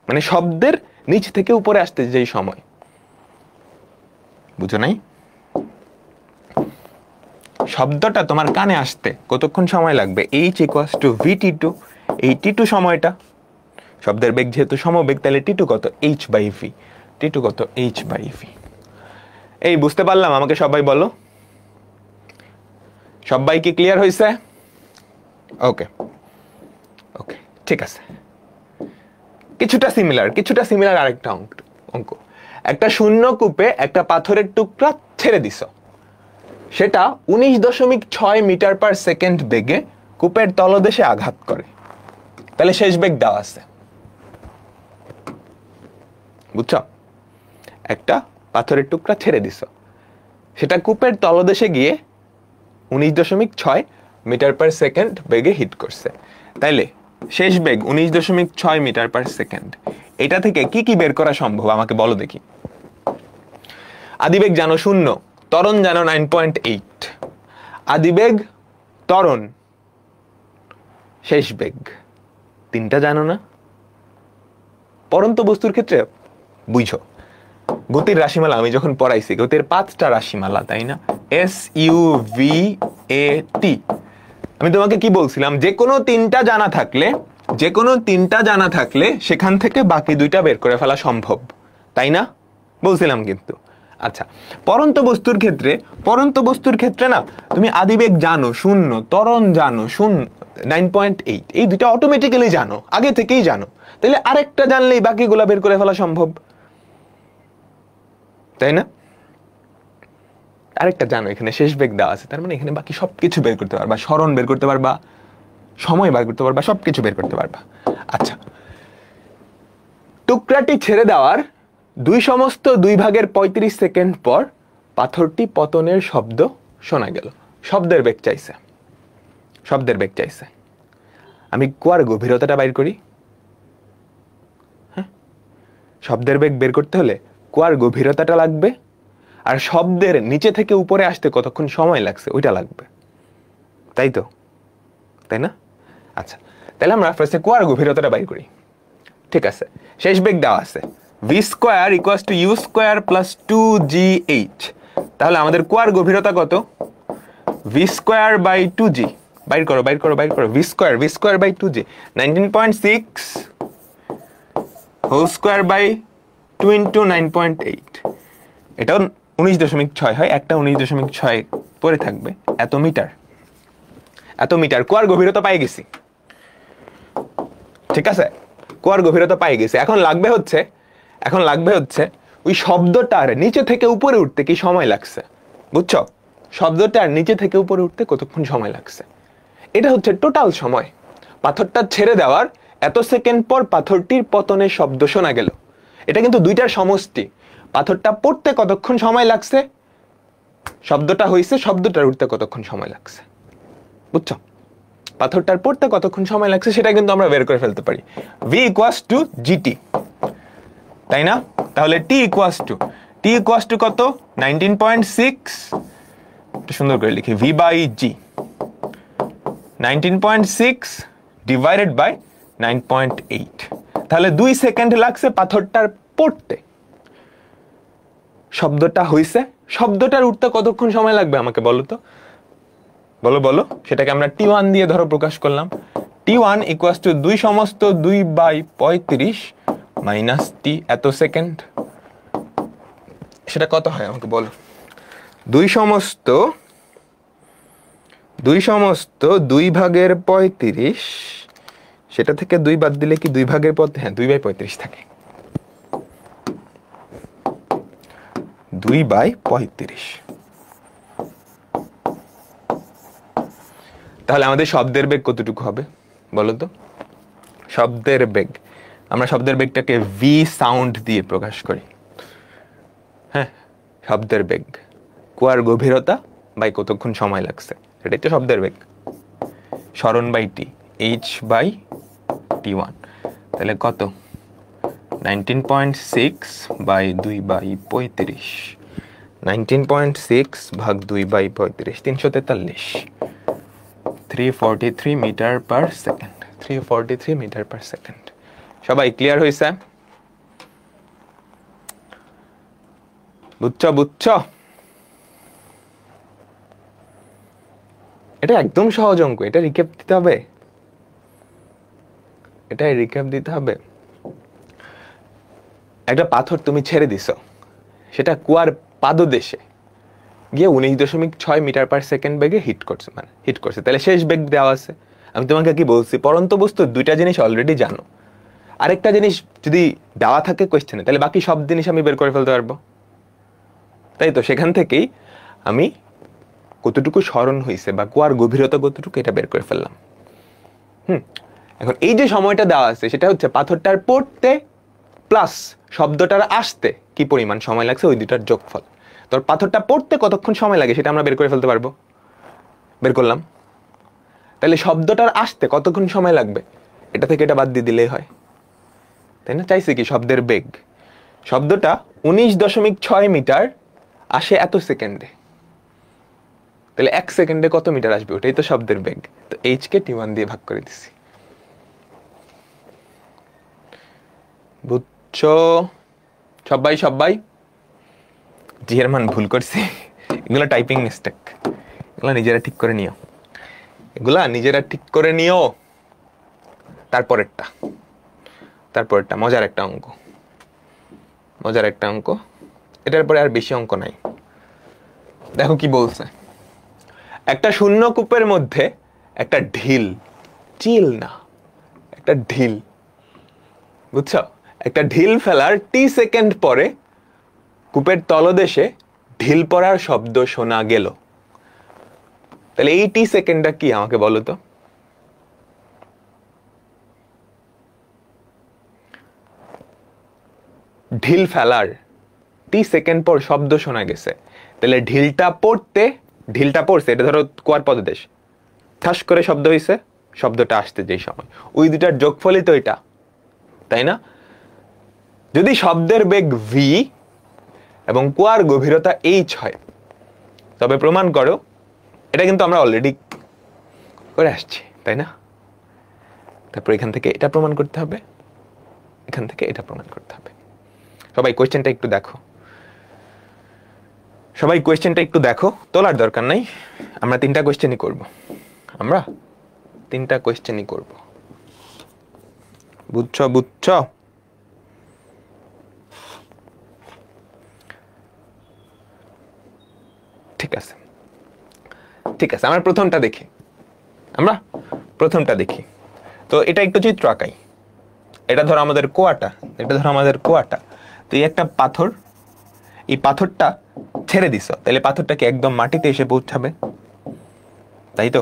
মানে শব্দের নিচ থেকে উপরে আসতে যেই সময়। বুঝো নাই? শব্দটা তোমার কানে আসতে কতক্ষণ সময় লাগবে, h = v/t2। এই t2 সময়টা, শব্দের বেগ যেহেতু সমবেগ, তাহলে t2 কত? h/v। t2 কত? h/v। এই বুঝতে পারলাম? আমাকে সবাই বলো, সবাই কি ক্লিয়ার হয়েছে? ওকে ওকে, ঠিক আছে। কিছুটা সিমিলার আরেকটা অঙ্ক। একটা শূন্য কূপে একটা পাথরের টুকরা ছেড়ে দিছ, সেটা 19.6 মিটার/সেকেন্ড বেগে কূপের তলদেশে আঘাত করে। তাহলে শেষ বেগ দেওয়া আছে। বুঝছো? একটা পাথরের টুকরা ছেড়ে দিছ, সেটা কূপের তলদেশে গিয়ে 19.6 মিটার/সেকেন্ড বেগে হিট করছে। তাইলে শেষ বেগ 19.6 মিটার/সেকেন্ড। এটা থেকে কি কি বের করা সম্ভব আমাকে বলো দেখি। আদিবেগ জানো 0, ত্বরণ জানো 9.8। আদিবেগ, ত্বরণ, শেষ বেগ, তিনটা জানো না? পরন্ত বস্তুর ক্ষেত্রে বুঝো, গতির রাশিমালা আমি যখন পড়াইছি, গতির 5টা রাশিমালা, তাই না? SUVAT। আমি তোমাকে কি বলছিলাম? যে কোনো তিনটা জানা থাকলে সেখান থেকে বাকি 2টা বের করে ফেলা সম্ভব, তাই না? বলছিলাম কিন্তু। আচ্ছা, পরন্ত বস্তুর ক্ষেত্রে না, তুমি আদিবেগ জানো 0, ত্বরণ জানো 9.8, এই 2টা অটোমেটিক্যালি জানো, আগে থেকেই জানো। তাহলে আরেকটা জানলেই বাকিগুলা বের করে ফেলা সম্ভব, তাই না? আরেকটা জানো, এখানে শেষ বেগ দেওয়া আছে, তার মানে এখানে বাকি সবকিছু বের করতে পারবা, সরণ বের করতে পারবা, সময় বের করতে পারবা, সবকিছু বের করতে পারবা। আচ্ছা, টুকরাটি ছেড়ে দেওয়ার 2/2 সেকেন্ড পর পাথরটি পতনের শব্দ শোনা গেল। শব্দের বেগ চাইছে। আমি কুয়ার গভীরতাটা বাইর করি। হ্যাঁ, শব্দের বেগ বের করতে হলে কুয়ার গভীরতাটা লাগবে, আর শব্দের নিচে থেকে উপরে আসতে কতক্ষণ সময় লাগছে ওইটা লাগবে, তাই তো? তাই না? আচ্ছা, তাহলে আমরা ফার্স্টে কুয়ার গভীরতাটা বাইর করি। ঠিক আছে, শেষ বেগ দেওয়া আছে v² = u² + 2gh। তাহলে আমাদের কুয়ার গভীরতা কত? v²/2g। বাইর করো v²/2g 19.6 2 × 9.8। এটাও 19.6 হয়, একটা 19.6 পরে থাকবে এত মিটার। এত মিটার কুয়ার গভীরতা পাই গেছি, ঠিক আছে? কুয়ার গভীরতা পাই গেছি। এখন লাগবে হচ্ছে ওই শব্দটার নিচে থেকে উপরে উঠতে কি সময় লাগছে, বুঝছো? শব্দটার নিচে থেকে উপরে উঠতে কতক্ষণ সময় লাগছে, এটা হচ্ছে টোটাল সময়। পাথরটা ছেড়ে দেওয়ার এত সেকেন্ড পর পাথরটির পতনের শব্দ শোনা গেল, এটা কিন্তু দুইটার সমষ্টি। পাথরটা পড়তে কতক্ষণ সময় লাগছে, শব্দটা হয়েছে, শব্দটার উঠতে কতক্ষণ সময় লাগছে, বুঝছো? পাথরটার পড়তে কতক্ষণ সময় লাগছে সেটা কিন্তু আমরা বের করে ফেলতে পারি। v equals to gt, তাই না? তাহলে t equals to কত? 19.6, সুন্দর করে লিখি, v by g 19.6 divided by 9.8। তাহলে 2 সেকেন্ড লাগছে পাথরটার পড়তে, শব্দটা হইছে, শব্দটার উঠতে কতক্ষণ সময় লাগবে আমাকে বলো তো, বলো। সেটাকে আমরা t1 দিয়ে ধরো প্রকাশ করলাম। t1 ইকুয়ালস টু 2 সমস্ত 2/35 মাইনাস t এত সেকেন্ড। সেটা কত হয় আমাকে বলো? 2 সমস্ত 2/35, সেটা থেকে 2 বাদ দিলে কি 2 পদ? হ্যাঁ, 2/35 থাকে। 2/35। তাহলে আমাদের শব্দের বেগ কতটুকু হবে বলো তো? শব্দের বেগ, আমরা শব্দের বেগটাকে ভি সাউন্ড দিয়ে প্রকাশ করি। হ্যাঁ, শব্দের বেগ কুয়ার গভীরতা বাই কতক্ষণ সময় লাগছে, এটাই তো শব্দের বেগ। স্মরণ by T, H by t1। তাহলে কত? 19.6 বাই 2/35, 19.6 ভাগ 2/35, 343, 343 metre per second, 343 metre per second. সবাই ক্লিয়ার হয়েছে? বুঝছো? এটা একদম সহজ অঙ্ক, এটা রিক্যাপ দিতে হবে, এটাই রিক্যাপ দিতে হবে। একটা পাথর তুমি ছেড়ে দিছো, সেটা কুয়ার পাদদেশে গিয়ে 19.6 মিটার পার সেকেন্ড বেগে হিট করছে, তাহলে শেষ বেগ দেওয়া আছে। আমি তোমাকে কি বলছি, পরন্ত বস্তু দুইটা জিনিস অলরেডি জানো, আরেকটা জিনিস যদি দেওয়া থাকে কোয়েশ্চেনে, তাহলে বাকি সব জিনিস আমি বের করে ফেলতে পারবো, তাই তো? সেখান থেকেই আমি কতটুকু স্মরণ হয়েছে বা কুয়ার গভীরতা কতটুকু এটা বের করে ফেললাম। এখন এই যে সময়টা দেওয়া আছে সেটা হচ্ছে পাথরটার পড়তে প্লাস শব্দটার আসতে কি পরিমাণ সময় লাগছে, ওই দুটার যোগফল। তোর পাথরটা পড়তে কতক্ষণ সময় লাগে সেটা আমরা বের করে ফেলতে পারবো, বের করলাম। তাহলে শব্দটার আসতে কতক্ষণ সময় লাগবে, এটা থেকে এটা বাদ দিয়ে দিলেই হয়, তাই না? চাইছে কি শব্দের বেগ, শব্দটা 19.6 মিটার আসে এত সেকেন্ডে, তাহলে 1 সেকেন্ডে কত মিটার আসবে, ওটাই তো শব্দের বেগ। তো এইচ কে t1 দিয়ে ভাগ করে দিছি, বুঝছো? সবাই জি এর মান ভুল করছি, এগুলো টাইপিং মিস্টেক, এগুলো নিজেরা ঠিক করে নিও। তারপরেরটা মজার একটা অঙ্ক, এটার পরে আর বেশি অঙ্ক নাই। দেখো কি বলছে, একটা শূন্য কূপের মধ্যে একটা ঢিল, চিল না, একটা ঢিল, বুঝছো? একটা ঢিল ফেলার টি সেকেন্ড পরে কূপের তলদেশে ঢিল পড়ার শব্দ শোনা গেল। তাহলে এই টি সেকেন্ডটা কি আমাকে বলো তো? ঢিল ফেলার টি সেকেন্ড পর শব্দ শোনা গেছে, তাহলে ঢিলটা পড়ছে, এটা ধরো কুয়ার পদদেশ, ঠাস করে শব্দ হয়েছে, শব্দটা আসতে যেই সময়, ওই দুটার যোগফলই তো এটা, তাই না? যদি শব্দের বেগ ভি এবং কুয়ার গভীরতা এইচ হয়, তবে প্রমাণ করো, এটা কিন্তু আমরা অলরেডি করে আসছি, তাই না? তারপর এখান থেকে এটা প্রমাণ করতে হবে, এখান থেকে এটা প্রমাণ করতে হবে। সবাই কোয়েশ্চেনটা একটু দেখো, তোলার দরকার নাই, আমরা 3টা কোয়েশ্চেনই করব, বুঝছো? ঠিক আছে, ঠিক আছে, আমরা প্রথমটা দেখি। তো এটা একটু চিত্র আঁকাই। এটা ধরো আমাদের কোয়াটা, তো এই একটা পাথর, এই পাথরটা ছেড়ে দিছ, তাহলে পাথরটা কি একদম মাটিতে এসে পৌঁছাবে? তাই তো,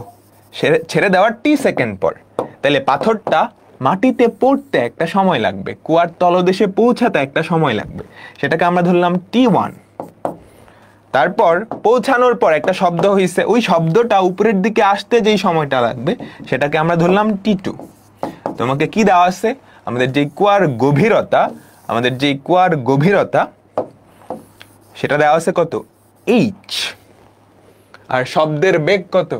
ছেড়ে দেওয়ার টি সেকেন্ড পর, তাহলে পাথরটা মাটিতে পড়তে একটা সময় লাগবে, কুয়ার তলদেশে পৌঁছাতে একটা সময় লাগবে, সেটাকে আমরা ধরলাম T1। তারপর পৌঁছানোর পর একটা শব্দ হয়েছে, ওই শব্দটা উপরের দিকে আসতে যেই সময়টা লাগবে সেটাকে আমরা ধরলাম T2। তোমাকে কি দেওয়া আছে? আমাদের যে কুয়ার গভীরতা সেটা দেওয়া আছে কত? h। আর শব্দের বেগ কত?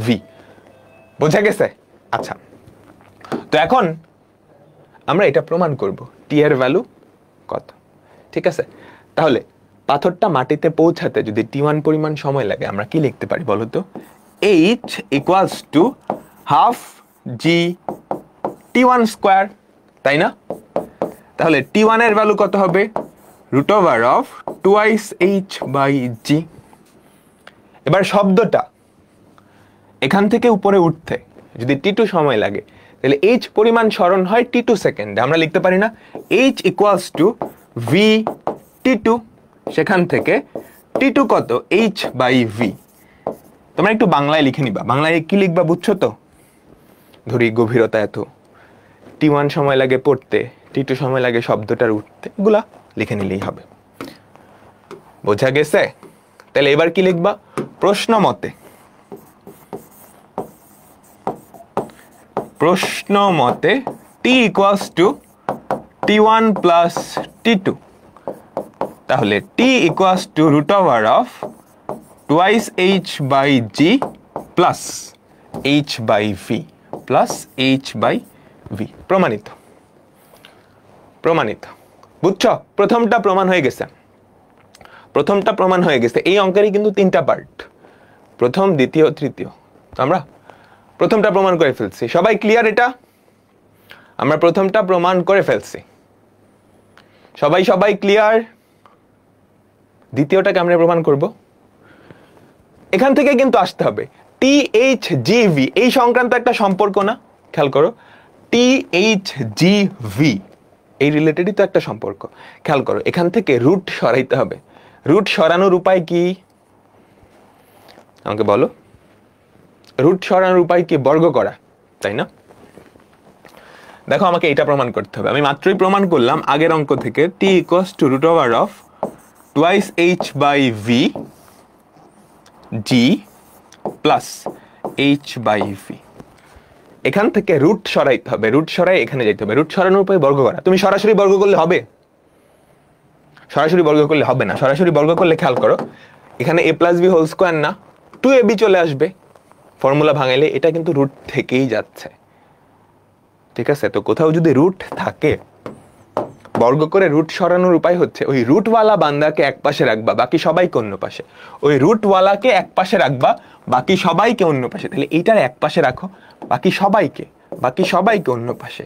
v। বোঝা গেছে? আচ্ছা, তো এখন আমরা এটা প্রমাণ করব টি এর ভ্যালু কত। ঠিক আছে, তাহলে পাথরটা মাটিতে পৌঁছাতে যদি T1 পরিমাণ সময় লাগে, আমরা কি লিখতে পারি বলো তো? h equals to half G T1 square, তাই না? তাহলে T1 এর ভ্যালু কত হবে? √2 h/g। এবার শব্দটা এখান থেকে উপরে উঠতে যদি T2 সময় লাগে, তাহলে h পরিমাণ সরণ হয় T2 সেকেন্ডে। আমরা লিখতে পারি না h equals two v T2, সেখান থেকে T2 কত? h/v। তোমরা একটু বাংলায় লিখে নিবা। বাংলায় কি লিখবা বুঝছো তো? ধরি গভীরতা এত, T1 সময় লাগে পড়তে, T2 সময় লাগে শব্দটার উঠতে, এগুলা লিখে নিলেই হবে। বোঝা গেছে? তাহলে এবার কি লিখবা? প্রশ্ন মতে t equals to T1 plus T2। তাহলে t equals to √2 h/g plus h/v plus h/v। প্রমাণিত। বুঝছো? প্রথমটা প্রমাণ হয়ে গেছে। এই অঙ্কেরই কিন্তু 3টা পার্ট, প্রথম, দ্বিতীয়, তৃতীয়। আমরা প্রথমটা প্রমাণ করে ফেলছি। সবাই ক্লিয়ার? এটা আমরা প্রথমটা প্রমাণ করে ফেলছি। সবাই ক্লিয়ার? দ্বিতীয়টাকে আমরা প্রমাণ করব। এখান থেকে কিন্তু আসতে হবে THGV, এই সংক্রান্ত একটা সম্পর্ক না? খেয়াল করো, THGV এই রিলেটেডই তো একটা সম্পর্ক। খেয়াল করো, এখান থেকে রুট সরাইতে হবে। রুট সরানোর উপায় কি আমাকে বলো? রুট সরানোর উপায় কি? বর্গ করা, তাই না? দেখো, আমাকে এটা প্রমাণ করতে হবে। আমি মাত্রই প্রমাণ করলাম আগের অঙ্ক থেকে, t equals to √2 h/v g plus h/v। এখান থেকে রুট সরাইতে হবে, রুট সরাই এখানে যেতে হবে। রুট সরানোর উপায় বর্গ করা। তুমি সরাসরি বর্গ করলে হবে? সরাসরি বর্গ করলে হবে না। সরাসরি বর্গ করলে খেয়াল করো, এখানে a plus b whole square না, 2ab চলে আসবে। ফর্মুলা ভাঙাইলে এটা কিন্তু রুট থেকেই যাচ্ছে। ঠিক আছে, তো কোথাও যদি রুট থাকে, বর্গ করে রুট সরানোর উপায় হচ্ছে ওই রুটওয়ালা বান্দাকে এক পাশে রাখবা, বাকি সবাইকে অন্য পাশে। ওই রুটওয়ালাকে এক পাশে রাখবা, বাকি সবাইকে অন্য পাশে। তাহলে এইটার এক পাশে রাখো, বাকি সবাইকে অন্য পাশে।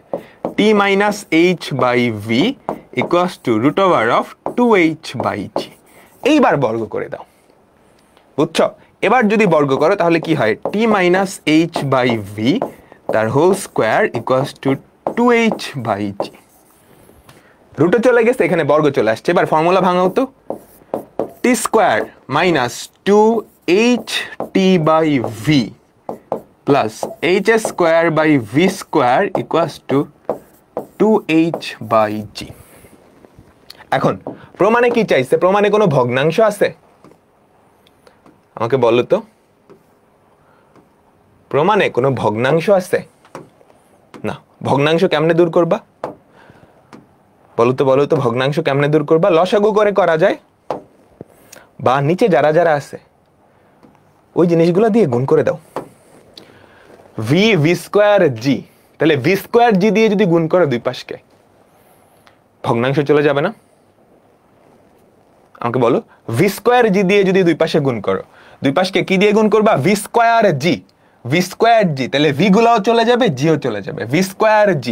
t minus h/v equals to √2 h/g। এইবার বর্গ করে দাও। বুঝছো? এবার যদি বর্গ করো তাহলে কি হয়? t মাইনাস h/v তার whole square equals to 2h/g। রুটে চলে গেছে, এখানে বর্গ চলে আসছে। এবার ফর্মুলা ভাঙাও তো। t square minus 2ht/v plus h square by v square equals to 2h/g। এখন প্রমাণে কি চাইছে? প্রমাণে কোনো ভগ্নাংশ আছে? আমাকে বলো তো, প্রমাণে কোনো ভগ্নাংশ আছে? না। ভগ্নাংশ কেমনে দূর করবা? বলো তো ভগ্নাংশ কেমনে দূর করবা? লসাগু করে করা যায়, বা নিচে যারা যারা আছে ওই জিনিসগুলো দিয়ে গুণ করে দাও। v স্কোয়ার g, তাহলে v স্কোয়ার g দিয়ে যদি গুণ করো দুই পাশকে, ভগ্নাংশ চলে যাবে না? আমাকে বলো, v স্কোয়ার g দিয়ে যদি দুই পাশে গুণ করো, দুই পাশকে কি দিয়ে গুণ করবা? v স্কোয়ার g, তাহলে v গুলাও চলে যাবে, g ও চলে যাবে। v square g,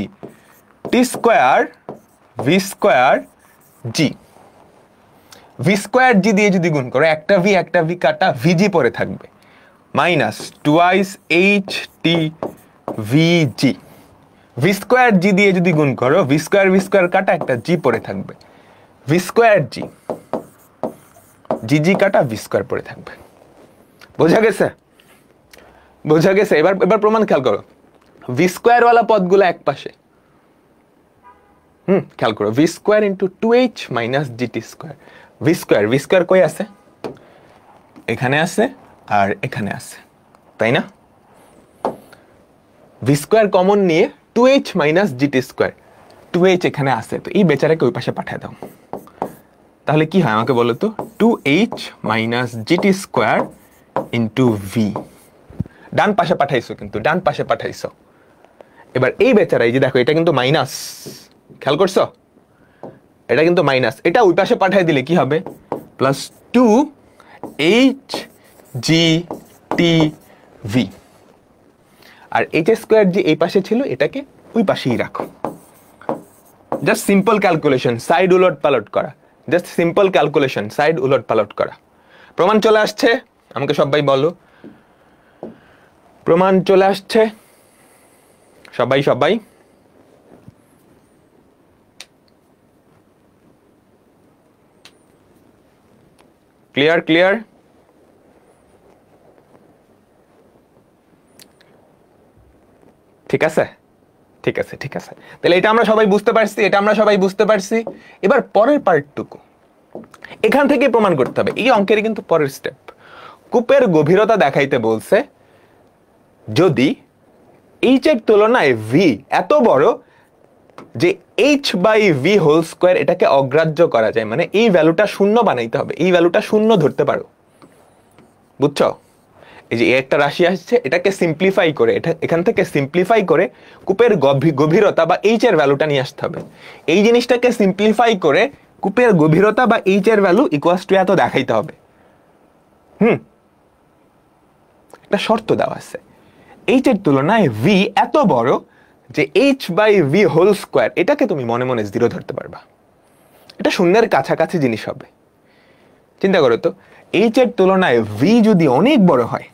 t square v square g। V square G দিয়ে যদি গুণ করো, একটা ভি কাটা ভিজি পরে থাকবে, মাইনাস টুয়াইস এইচ টি ভিজি। ভি স্কোয়ার জি দিয়ে যদি গুণ করো, ভি স্কোয়ার কাটা একটা জি পরে থাকবে, ভি স্কোয়ার জি, জি জি কাটা ভি স্কোয়ার পরে থাকবে। বোঝা গেছে? বোঝা গেছে? এবার এবার প্রমাণ খেয়াল করো, ভি স্কোয়ার ওয়ালা পদগুলো এক পাশে, খেয়াল করো, V square into two H minus GT square. V square কই আছে? এখানে আছে আর এখানে আছে, তাই না? ভি স্কোয়ার কমন নিয়ে two H minus GT square, two H এখানে আছে, তো এই বেচারাকে ওই পাশে পাঠিয়ে দাও। তাহলে কি হয় আমাকে বলো তো, two H minus GT square into V. ডান পাশে পাঠাইছো, কিন্তু ডান পাশে পাঠাইছো। এবার এই বেচারা, এই যে দেখো, এটা কিন্তু মাইনাস, খেয়াল করছো? এটা কিন্তু মাইনাস, এটা ওই পাশে পাঠাই দিলে কি হবে? Plus two H G T V. আর এইচ স্কোয়ার যে এই পাশে ছিল, এটাকে ওই পাশেই রাখো। জাস্ট সিম্পল ক্যালকুলেশন, সাইড উলট পালট করা, জাস্ট সিম্পল ক্যালকুলেশন, সাইড উলট পালট করা। প্রমাণ চলে আসছে? আমাকে সবাই বলো, প্রমাণ চলে আসছে? সবাই সবাই ক্লিয়ার? ক্লিয়ার? ঠিক আছে, ঠিক আছে, ঠিক আছে। তাহলে এটা আমরা সবাই বুঝতে পারছি, এটা আমরা সবাই বুঝতে পারছি। এবার পরের পার্টটুকু এখান থেকে প্রমাণ করতে হবে, এই অঙ্কের কিন্তু পরের স্টেপ। কূপের গভীরতা দেখাইতে বলছে, যদি এইচ এর তুলনায় ভি এত বড় যে H by V whole square এটাকে অগ্রাহ্য করা যায়, মানে এই ভ্যালুটা শূন্য বানাইতে হবে, এই ভ্যালুটা শূন্য ধরতে পারো। বুঝছো? এই যে একটা রাশি আসছে, এটাকে সিম্পলিফাই করে, এটা এখান থেকে সিম্পলিফাই করে কূপের গভীরতা বা এইচ এর ভ্যালুটা নিয়ে আসতে হবে। এই জিনিসটাকে সিম্পলিফাই করে কূপের গভীরতা বা এইচ এর ভ্যালু ইকুয়ালস টু এত দেখাইতে হবে। একটা শর্ত দেওয়া আছে, এইচ এর তুলনায় ভি এত বড় যে H by V whole square এটাকে তুমি মনে মনে জিরো ধরতে পারবা। এটা শূন্যের কাছাকাছি জিনিস হবে। চিন্তা করো তো, এইচ এর তুলনায় ভি যদি অনেক বড় হয়,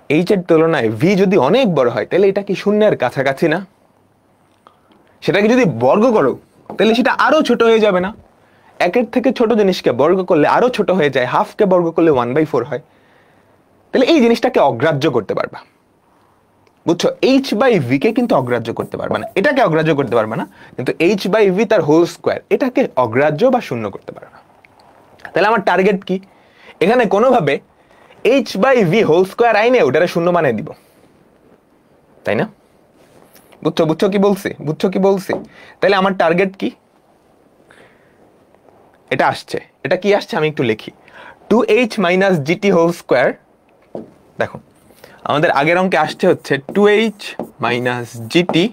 এইচ এর তুলনায় ভি যদি অনেক বড় হয়, তাহলে এটা কি শূন্যের কাছাকাছি না? সেটাকে যদি বর্গ করো, তাহলে সেটা আরো ছোট হয়ে যাবে না? একের থেকে ছোট জিনিসকে বর্গ করলে আরো ছোট হয়ে যায়, হাফকে বর্গ করলে 1/4 হয়। তাহলে এই জিনিসটাকে অগ্রাহ্য করতে পারবা। বুঝছো? এইচ বাই ভি কে কিন্তু অগ্রাহ্য করতে পারবা না, এটাকে অগ্রাহ্য করতে পারবা না, কিন্তু এইচ বাই ভি তার হোল স্কোয়ার এটাকে অগ্রাহ্য বা শূন্য করতে পারবা। তাহলে আমার টার্গেট কি? এখানে কোনোভাবে H by V whole square আইনে ওটারে শূন্য বানিয়ে দিব, তাই না? বুঝছো? বুঝছো কি বলছি? বুঝছো কি বলছি? তাহলে আমার টার্গেট কি? এটা আসছে, এটা কি আসছে আমি একটু লিখি, two H minus GT whole square. দেখো, আমাদের আগের অঙ্কে আসছে হচ্ছে two H minus GT,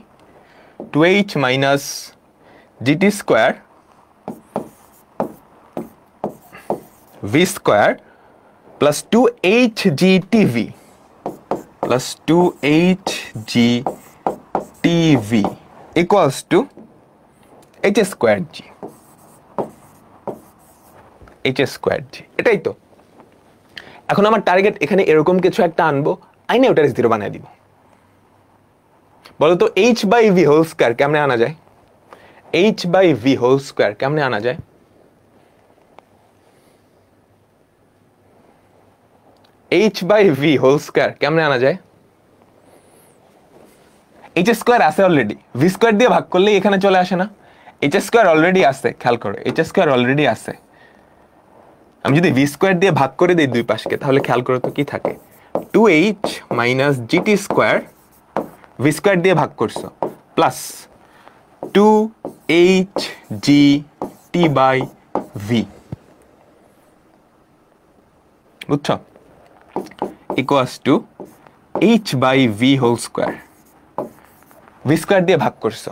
two H minus GT square V square plus two H G TV plus two H G TV equals to H square G, H square G. এটাই তো। এখন আমার টার্গেট এখানে এরকম কিছু একটা আনবো, আইনে ওটার জিরো বানিয়ে দিব। বলতো H by V whole square কেমনে আনা যায়? H by V whole square কেমনে আনা যায়? H by V whole square কেমনে আনা যায়? এইচ স্কোয়ার আছে অলরেডি, ভি স্কোয়ার দিয়ে ভাগ করলেই এখানে চলে আসে না? এইচ স্কোয়ার অলরেডি আছে, খেয়াল করো, এইচ স্কোয়ার অলরেডি আছে। আমি যদি ভি স্কোয়ার দিয়ে ভাগ করে দিই দুই পাশকে, তাহলে খেয়াল করো তো কি থাকে, two H minus GT square, V square দিয়ে ভাগ করছো, plus two H G T by V. বুঝছো? Equals to H by V whole square, V square দিয়ে ভাগ করছো,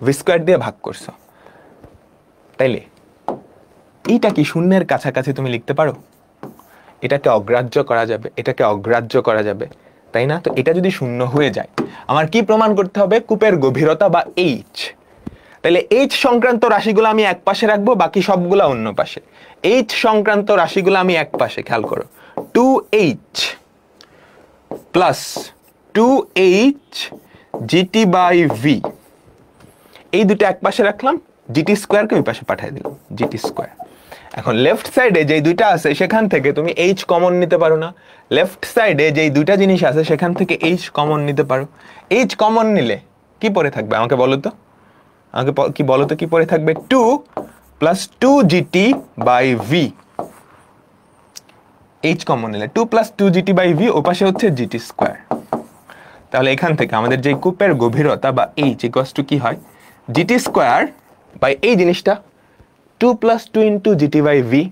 ভি স্কোয়ার দিয়ে ভাগ করছো। তাইলে এইটা কি শূন্যের কাছাকাছি তুমি লিখতে পারো? এটাকে অগ্রাহ্য করা যাবে, এটাকে অগ্রাহ্য করা যাবে, তাই না? তো এটা যদি শূন্য হয়ে যায়, আমার কি প্রমাণ করতে হবে? কূপের গভীরতা বা এইচ তাহলে এইচ সংক্রান্ত রাশিগুলো আমি এক পাশে রাখবো, বাকি সবগুলো অন্য পাশে। এইচ সংক্রান্ত রাশিগুলো আমি এক পাশে, খেয়াল করো, 2h plus 2h GT by v, এই দুটো এক পাশে রাখলাম, জিটি স্কোয়ারকে ওই পাশে পাঠিয়ে দিলাম, জিটি স্কোয়ার। এখন লেফট সাইডে যেই দুইটা আছে সেখান থেকে তুমি এইচ কমন নিতে পারো না? লেফট সাইডে যেই দুইটা জিনিস আছে সেখান থেকে এইচ কমন নিতে পারো। এইচ কমন নিলে কি পড়ে থাকবে আমাকে বলো তো, আমাকে কি বলো তো কি পড়ে থাকবে? 2 plus 2GT by v। H common নিলে 2 প্লাস 2GT বাই v, ও পাশে হচ্ছে জিটি স্কোয়ার। তাহলে এখান থেকে আমাদের যে কূপের গভীরতা বা এইচ ইকুয়ালস টু কি হয়? জিটি স্কোয়ার বাই এই জিনিসটা 2 plus 2 into G T by V.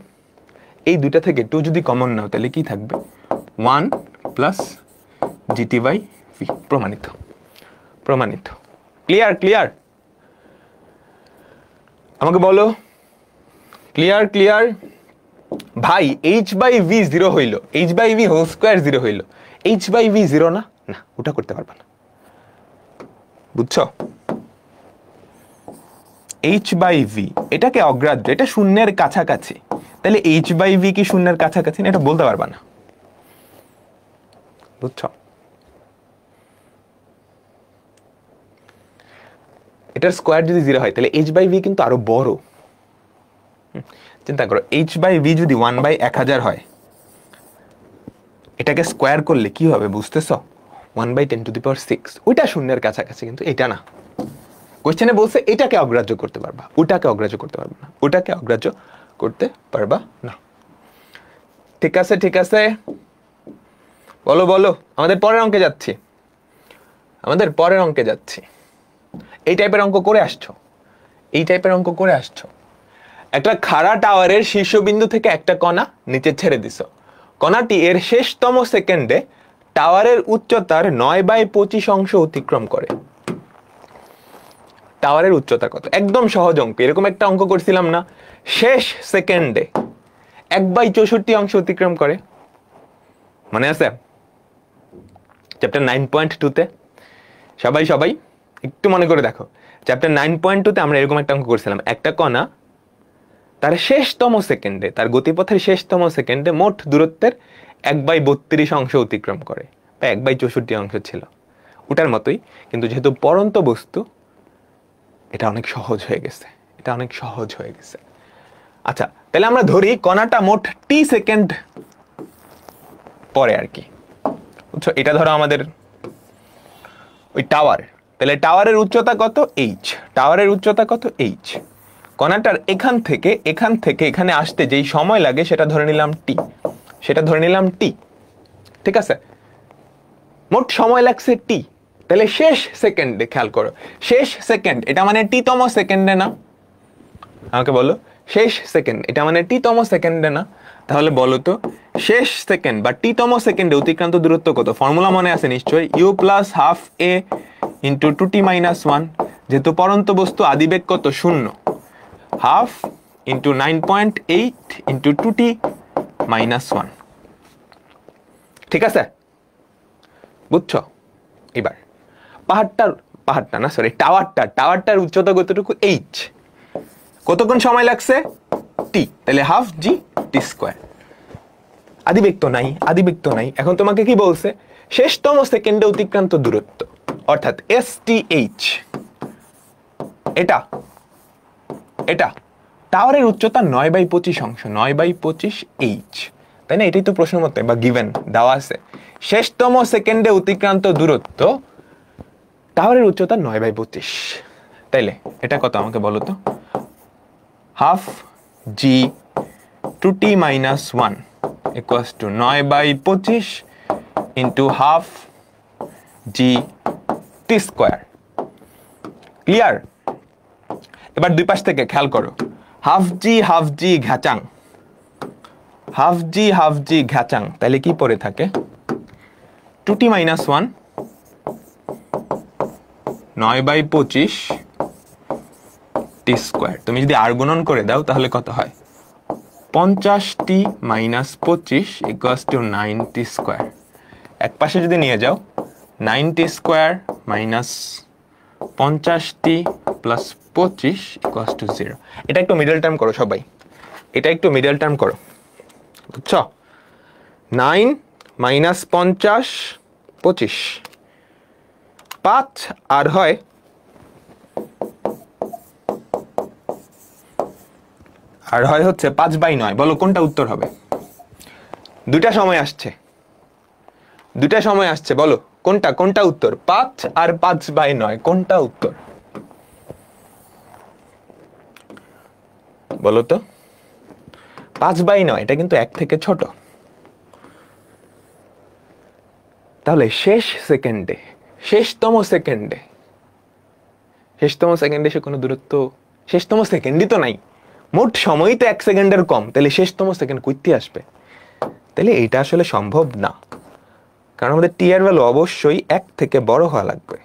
এই দুটা থেকে 2 যদি কমন নাও তাহলে কি থাকবে? 1 প্লাস জিটি বাই ভি। প্রমাণিত, প্রমাণিত। ক্লিয়ার? ক্লিয়ার? আমাকে বলো, ক্লিয়ার? ক্লিয়ার? ভাই এইচ বাই ভি 0 হইল, H by V whole square 0 হইল, এইচ বাই ভি 0 না? না, ওটা করতে পারবা না, বুঝছো? এইচ বাই ভি এটাকে অগ্রাহ্য, এটা শূন্যের কাছাকাছি, তাহলে এইচ বাই ভি কি শূন্যের কাছাকাছি না? এটা বলতে পারবা না, বুঝছো? এটার স্কোয়ার যদি 0 হয় তাহলে এইচ বাই ভি কিন্তু আরো বড়। চিন্তা করো, এইচ বাই ভি যদি 1/1000 হয়, এটাকে স্কোয়ার করলে কি হবে বুঝতেছ? 1/10⁶। ওইটা শূন্যের কাছাকাছি, কিন্তু এটা না। কোশ্চেনে বলছে এটাকে অগ্রাহ্য করতে পারবা, ওটাকে অগ্রাহ্য করতে পারবা না, ওটাকে অগ্রাহ্য করতে পারবা না। ঠিক আছে, ঠিক আছে, বলো বলো। আমাদের পরের অঙ্কে যাচ্ছি, আমাদের পরের অঙ্কে যাচ্ছি। এই টাইপের অঙ্ক করে আসছো, এই টাইপের অঙ্ক করে আসছো। একটা খাড়া টাওয়ারের শীর্ষবিন্দু থেকে একটা কণা নিচে ছেড়ে দিছো। কণাটি এর শেষতম সেকেন্ডে টাওয়ারের উচ্চতার 9/25 অংশ অতিক্রম করে। টাওয়ারের উচ্চতা কত? একদম সহজ অঙ্ক। এরকম একটা অঙ্ক করছিলাম না, শেষ সেকেন্ডে 1/64 অংশ অতিক্রম করে, মনে আছে? চ্যাপ্টার 9.2-তে সবাই সবাই একটু মনে করে দেখো। চ্যাপ্টার 9.2-তে আমরা এরকম একটা অঙ্ক করছিলাম, একটা কণা তার শেষতম সেকেন্ডে, তার গতিপথের শেষতম সেকেন্ডে মোট দূরত্বের 1/32 অংশ অতিক্রম করে, বা 1/64 অংশ ছিল। ওটার মতোই, কিন্তু যেহেতু পড়ন্ত বস্তু, এটা অনেক সহজ হয়ে গেছে, এটা অনেক সহজ হয়ে গেছে। আচ্ছা, তাহলে আমরা ধরি কণাটা মোট টি সেকেন্ড পরে আর কি, বুঝছো? এটা ধরো আমাদের ওই টাওয়ার, তাহলে টাওয়ারের উচ্চতা কত? এইচ। টাওয়ারের উচ্চতা কত? এইচ। কণাটার এখান থেকে এখানে আসতে যেই সময় লাগে সেটা ধরে নিলাম টি, সেটা ধরে নিলাম টি, ঠিক আছে? মোট সময় লাগছে টি, তাহলে শেষ সেকেন্ডে, খেয়াল করো, শেষ সেকেন্ড এটা মানে টি-তম সেকেন্ডে না? আমাকে বলো, শেষ সেকেন্ড এটা মানে টি-তম সেকেন্ডে না? তাহলে বলো তো, শেষ সেকেন্ড বা টি-তম সেকেন্ডে অতিক্রান্ত দূরত্ব কত? ফর্মুলা মনে আছে নিশ্চয়ই, U plus half A into 2t-1। যেহেতু পরন্ত বস্তু, আদিবেগ কত? 0। হাফ ইন্টু 9.8 ইন্টু 2t-1, ঠিক আছে? বুঝছো? এবার পাহাড়টা না, সরি, টাওয়ারটার উচ্চতা কতটুকু? এইচ। কতক্ষণ সময় লাগছে? টি, তাহলে হাফ জি টি স্কোয়ার। আদিবেগ তো নাই, আদিবেগ তো নাই। এখন তোমাকে কি বলছে? শেষতম সেকেন্ডে অতিক্রান্ত দূরত্ব, অর্থাৎ STH। এটা এটা টাওয়ারের উচ্চতা 9/25 অংশ, 9/25 এইচ, তাই না? এটাই তো প্রশ্ন মতে বা গিভেন দেওয়া আছে। শেষতম সেকেন্ডে অতিক্রান্ত দূরত্ব, টাওয়ারের উচ্চতা 9/25, তাইলে এটা কত আমাকে বলো তো? Half G 2t-1 equals to 9/25 into half G T square. Clear? এবার দুই পাশ থেকে খেয়াল করো, হাফ জি ঘ্যাচাং, হাফ জি ঘ্যাচাং, তাহলে কি পড়ে থাকে? 2t-1 9/25 টি স্কোয়ার। তুমি যদি আর গুণন করে দাও তাহলে কত হয়? 50t-25 equals to 9t square. এক পাশে যদি নিয়ে যাও, 9t square minus 50t plus 25 equals to 0। এটা একটু মিডল টার্ম করো সবাই, এটা একটু মিডল টার্ম করো, বুঝছো? 9 মাইনাস 50 25, 5 আর হয় হচ্ছে 5/9। বলো কোনটা উত্তর হবে? দুটা সময় আসছে, বলো কোনটা উত্তর? 5 আর 5/9 কোনটা উত্তর? বলো তো। 5/9 এটা কিন্তু 1 থেকে ছোট। তাহলে শেষতম সেকেন্ডে সে কোনো দূরত্ব, শেষতম সেকেন্ডই তো নাই, মোট সময়ই তো 1 সেকেন্ডের কম, তাহলে শেষতম সেকেন্ড কইতে আসবে? তাহলে এটা আসলে সম্ভব না, কারণ আমাদের টি এর ভ্যালু অবশ্যই 1 থেকে বড় হওয়া লাগবে,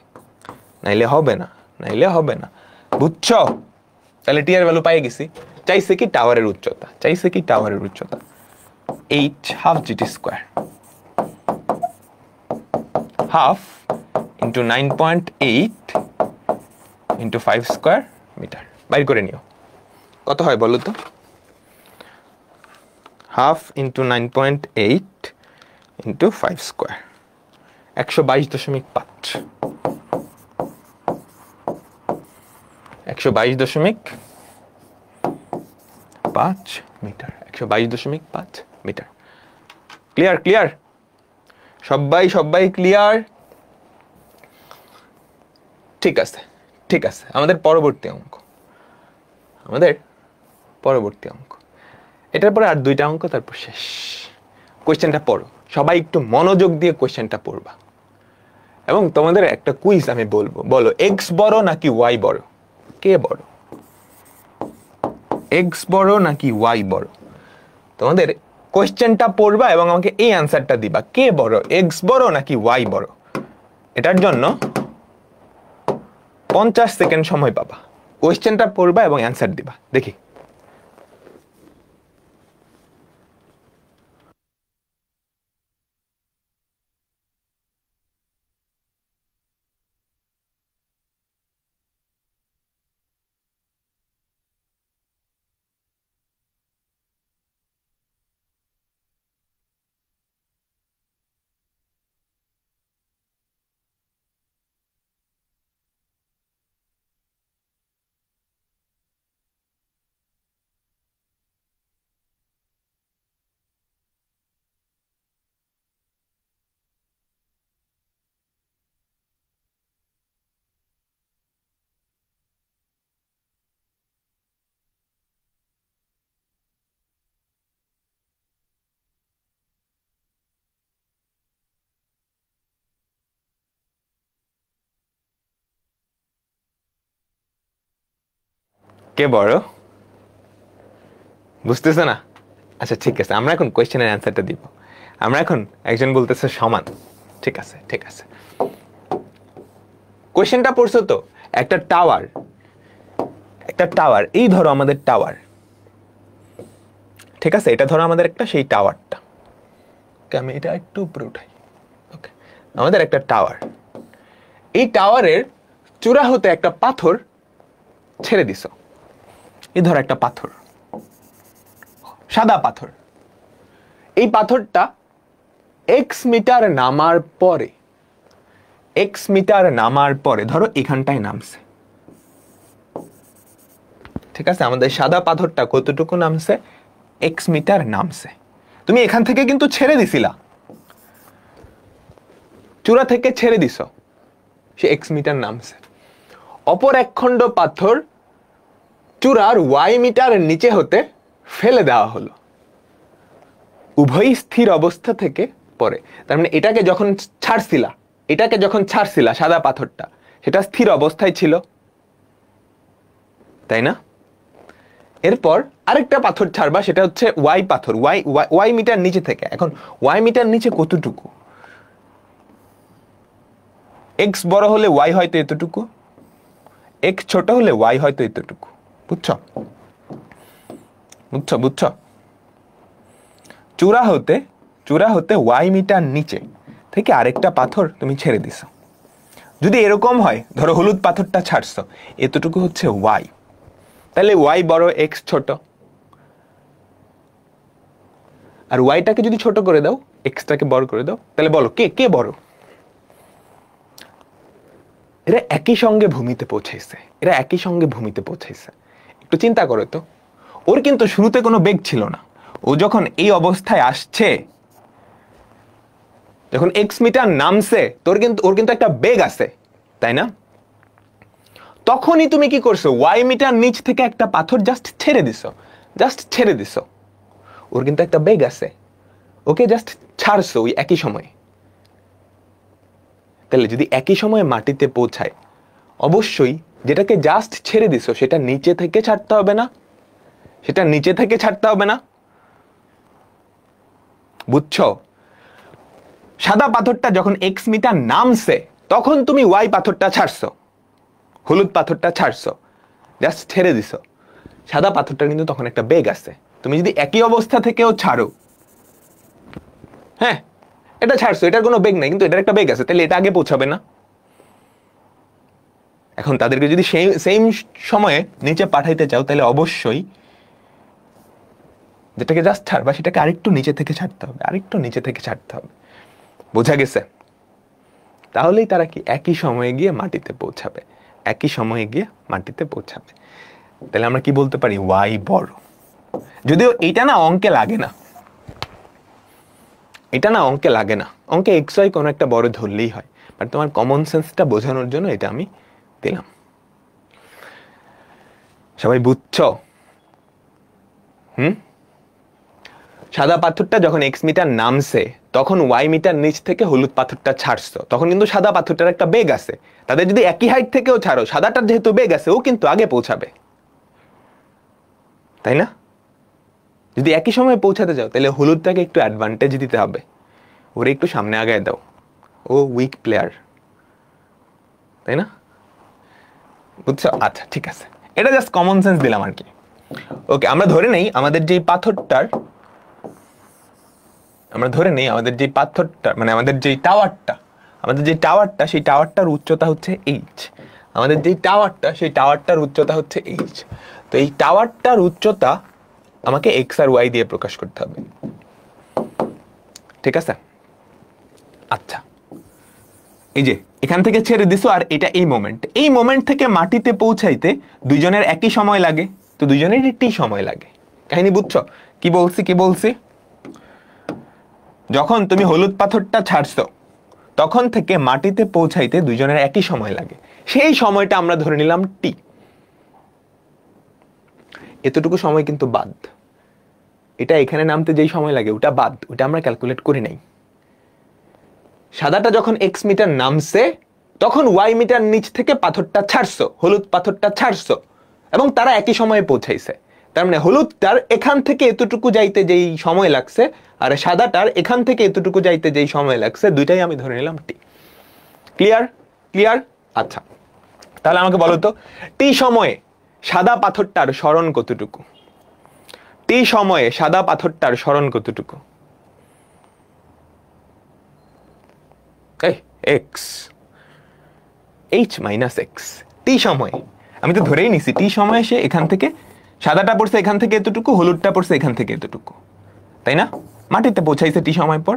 নাইলে হবে না, বুঝছো? তাহলে টি এর ভ্যালু পাই গেছি। চাইছে কি টাওয়ারের উচ্চতা, 8 half GT square, half into 9.8 into 5 square metre. বাইর করে নিও কত হয় বলো তো। Half into 9.8 into 5 square, 122.5, 122.5 metre, 122.5 metre. Clear? সবাই ক্লিয়ার? ঠিক আছে। আমাদের পরবর্তী অঙ্ক, এটার পরে আর 2টা অঙ্ক, তারপর শেষ। কোয়েশ্চেনটা পড়ো সবাই, একটু মনোযোগ দিয়ে কোয়েশ্চেনটা পড়বা। এবং তোমাদের একটা কুইজ আমি বলবো, বলো এক্স বড় নাকি ওয়াই বড়? কে বড়? এক্স বড় নাকি ওয়াই বড়? তোমাদের কোয়েশ্চেনটা পড়বা এবং আমাকে এই অ্যান্সারটা দিবা, কে বড়, এক্স বড় নাকি ওয়াই বড়? এটার জন্য 50 সেকেন্ড সময় পাবা। কোয়েশ্চেনটা পড়বা এবং অ্যান্সার দিবা, দেখি। কে বড় বুঝতেছো না? আচ্ছা ঠিক আছে, আমরা এখন কোয়েশ্চেনের অ্যান্সারটা দিব। আমরা এখন, একজন বলতেছে সমান, ঠিক আছে। কোয়েশ্চেনটা পড়ছো তো, একটা টাওয়ার, এই ধরো আমাদের টাওয়ার, ঠিক আছে? এটা ধরো আমাদের একটা সেই টাওয়ারটা, আমি এটা একটু উপরে উঠাই, ওকে। আমাদের একটা টাওয়ার, এই টাওয়ারের চূড়া হতে একটা পাথর ছেড়ে দিছো। এই ধরো একটা পাথর, সাদা পাথর, এই পাথরটা এক্স মিটার নামার পরে ধরো এখানটায় নামছে, ঠিক আছে? আমাদের সাদা পাথরটা কতটুকু নামছে? এক্স মিটার নামছে। তুমি এখান থেকে কিন্তু ছেড়ে দিছিলা, চূড়া থেকে ছেড়ে দিছ, সে এক্স মিটার নামছে। অপর এক খণ্ড পাথর চূড়ার ওয়াই মিটার নিচে হতে ফেলে দেওয়া হলো, উভয়ই স্থির অবস্থা থেকে পরে। তার মানে এটাকে যখন ছাড়ছিলা সাদা পাথরটা, সেটা স্থির অবস্থায় ছিল, তাই না? এরপর আরেকটা পাথর ছাড়বা, সেটা হচ্ছে ওয়াই পাথর, ওয়াই মিটার নিচে থেকে। এখন ওয়াই মিটার নিচে কতটুকু? এক্স বড় হলে ওয়াই হয়তো এতটুকু, এক্স ছোট হলে ওয়াই হয়তো এতটুকু, বুঝছো? চূড়া হতে ওয়াই মিটার নিচে থেকে আরেকটা পাথর তুমি ছেড়ে দিছো। যদি এরকম হয়, ধরো হলুদ পাথরটা ছাড়ছো, এতটুকু হচ্ছে ওয়াই, তাহলে ওয়াই বড়, এক্স ছোট। আর ওয়াইটাকে যদি ছোট করে দাও, এক্সটাকে বড় করে দাও, তাহলে বলো কে কে বড়? এরা একই সঙ্গে ভূমিতে পৌঁছাইছে, এরা একই সঙ্গে ভূমিতে পৌঁছাইছে। একটু চিন্তা করো তো, ওর কিন্তু শুরুতে কোনো বেগ ছিল না। ও যখন এই অবস্থায় আসছে, যখন এক্স মিটার নামছে, ওর কিন্তু একটা বেগ আছে, তাই না? তখনই তুমি কি করছো? ওয়াই মিটার নিচ থেকে একটা পাথর জাস্ট ছেড়ে দিছো, জাস্ট ছেড়ে দিছো। ওর কিন্তু একটা বেগ আছে, ওকে জাস্ট ছাড়ছো ওই একই সময়ে। তাহলে যদি একই সময়ে মাটিতে পৌঁছায়, অবশ্যই যেটাকে জাস্ট ছেড়ে দিছো সেটা নিচে থেকে ছাড়তে হবে না? সেটা নিচে থেকে ছাড়তে হবে না? বুঝছো? সাদা পাথরটা যখন এক্স মিটার নামছে, তখন তুমি ওয়াই পাথরটা ছাড়ছো, হলুদ পাথরটা ছাড়ছো, জাস্ট ছেড়ে দিছো। সাদা পাথরটা কিন্তু তখন একটা বেগ আছে। তুমি যদি একই অবস্থা থেকেও ছাড়ো, হ্যাঁ এটা ছাড়ছো, এটার কোনো বেগ নাই, কিন্তু এটার একটা বেগ আছে, তাহলে এটা আগে পৌঁছাবে না? এখন তাদেরকে যদি সেম সময়ে নিচে পাঠাইতে চাও, তাহলে অবশ্যই যেটাকে জাস্ট ছাড়বা সেটাকে আরেকটু নিচে থেকে ছাড়তে হবে, আরেকটু নিচে থেকে ছাড়তে হবে। বোঝা গেছে? তাহলেই তারা কি একই সময়ে গিয়ে মাটিতে পৌঁছাবে, একই সময়ে গিয়ে মাটিতে পৌঁছাবে। তাহলে আমরা কি বলতে পারি? ওয়াই বড়। যদিও এটা না অঙ্কে লাগে না, এটা না অঙ্কে লাগে না, অঙ্কে এক্স ওয়াই কোনো একটা বড় ধরলেই হয়। বাট তোমার কমন সেন্সটা বোঝানোর জন্য এটা আমি দিলাম। সবাই বুঝছো? সাদা পাথরটা যখন এক্স মিটার নামছে, তখন ওয়াই মিটার নিচ থেকে হলুদ পাথরটা ছাড়ছো, তখন কিন্তু সাদা পাথরটার একটা বেগ আছে। তাদের যদি একই হাইট থেকেও ছাড়ো, সাদাটার যেহেতু বেগ আছে, ও কিন্তু আগে পৌঁছাবে, তাই না? যদি একই সময় পৌঁছাতে চাও, তাহলে হলুদটাকে একটু অ্যাডভান্টেজ দিতে হবে, ওরে একটু সামনে আগায় দাও, ও উইক প্লেয়ার, তাই না? বুঝছো? আচ্ছা ঠিক আছে, এটা জাস্ট কমন সেন্স দিলাম আর কি। ওকে, আমরা ধরে নেই আমাদের যে পাথরটার, মানে আমাদের যে টাওয়ারটা, সেই টাওয়ারটার উচ্চতা হচ্ছে এইচ। আমাদের যে টাওয়ারটা, সেই টাওয়ারটার উচ্চতা হচ্ছে এইচ। তো এই টাওয়ারটার উচ্চতা আমাকে এক্স আর ওয়াই দিয়ে প্রকাশ করতে হবে, ঠিক আছে? আচ্ছা, এই যে এখান থেকে ছেড়ে দিছো, আর এটা এই মোমেন্ট থেকে মাটিতে পৌঁছাইতে দুইজনের একই সময় লাগে, তো দুইজনের একটি সময় লাগে। কাহিনী বুঝছো? কি বলছি? যখন তুমি হলুদ পাথরটা ছাড়ছো, তখন থেকে মাটিতে পৌঁছাইতে দুইজনের একই সময় লাগে, সেই সময়টা আমরা ধরে নিলাম টি। এতটুকু সময় কিন্তু বাদ, এটা এখানে নামতে যেই সময় লাগে ওটা বাদ, ওটা আমরা ক্যালকুলেট করি নাই। সাদাটা যখন এক্স মিটার নামছে, তখন ওয়াই মিটার নিচ থেকে পাথরটা ছাড়ছো, হলুদ পাথরটা ছাড়ছো, এবং তারা একই সময়ে পৌঁছাইছে। তার মানে হলুদটার এখান থেকে এতটুকু যাইতে যেই সময় লাগছে, আর সাদাটার এখান থেকে এতটুকু যাইতে যেই সময় লাগছে, দুইটাই আমি ধরে নিলাম টি। ক্লিয়ার? আচ্ছা, তাহলে আমাকে বলো তো, টি সময়ে সাদা পাথরটার সরণ কতটুকু? টি সময়ে সাদা পাথরটার সরণ কতটুকু? X, H minus X. T সময়ে আমি তো ধরেই নিছি, টি সময়ে সে এখান থেকে, সাদাটা পড়ছে এখান থেকে এতটুকু, হলুদটা পড়ছে এখান থেকে এতটুকু, তাই না? মাটিতে পৌঁছাইছে টি সময় পর,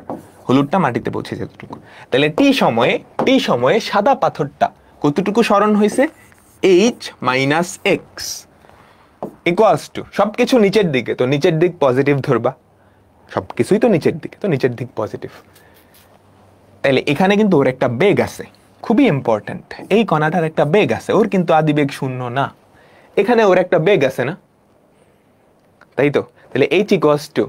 হলুদটা মাটিতে পৌঁছেছে এতটুকু। তাহলে টি সময়ে সাদা পাথরটা কতটুকু সরণ হয়েছে? H minus x equals to, সবকিছু নিচের দিকে, তো নিচের দিক পজিটিভ ধরবা, সবকিছুই তো নিচের দিকে, তো নিচের দিক পজিটিভ। তাহলে এখানে কিন্তু ওর একটা বেগ আছে, খুবই ইম্পর্টেন্ট, এই কণাটার একটা বেগ আছে, ওর কিন্তু আদিবেগ শূন্য না, এখানে ওর একটা বেগ আছে না, তাই তো? তাহলে H equals to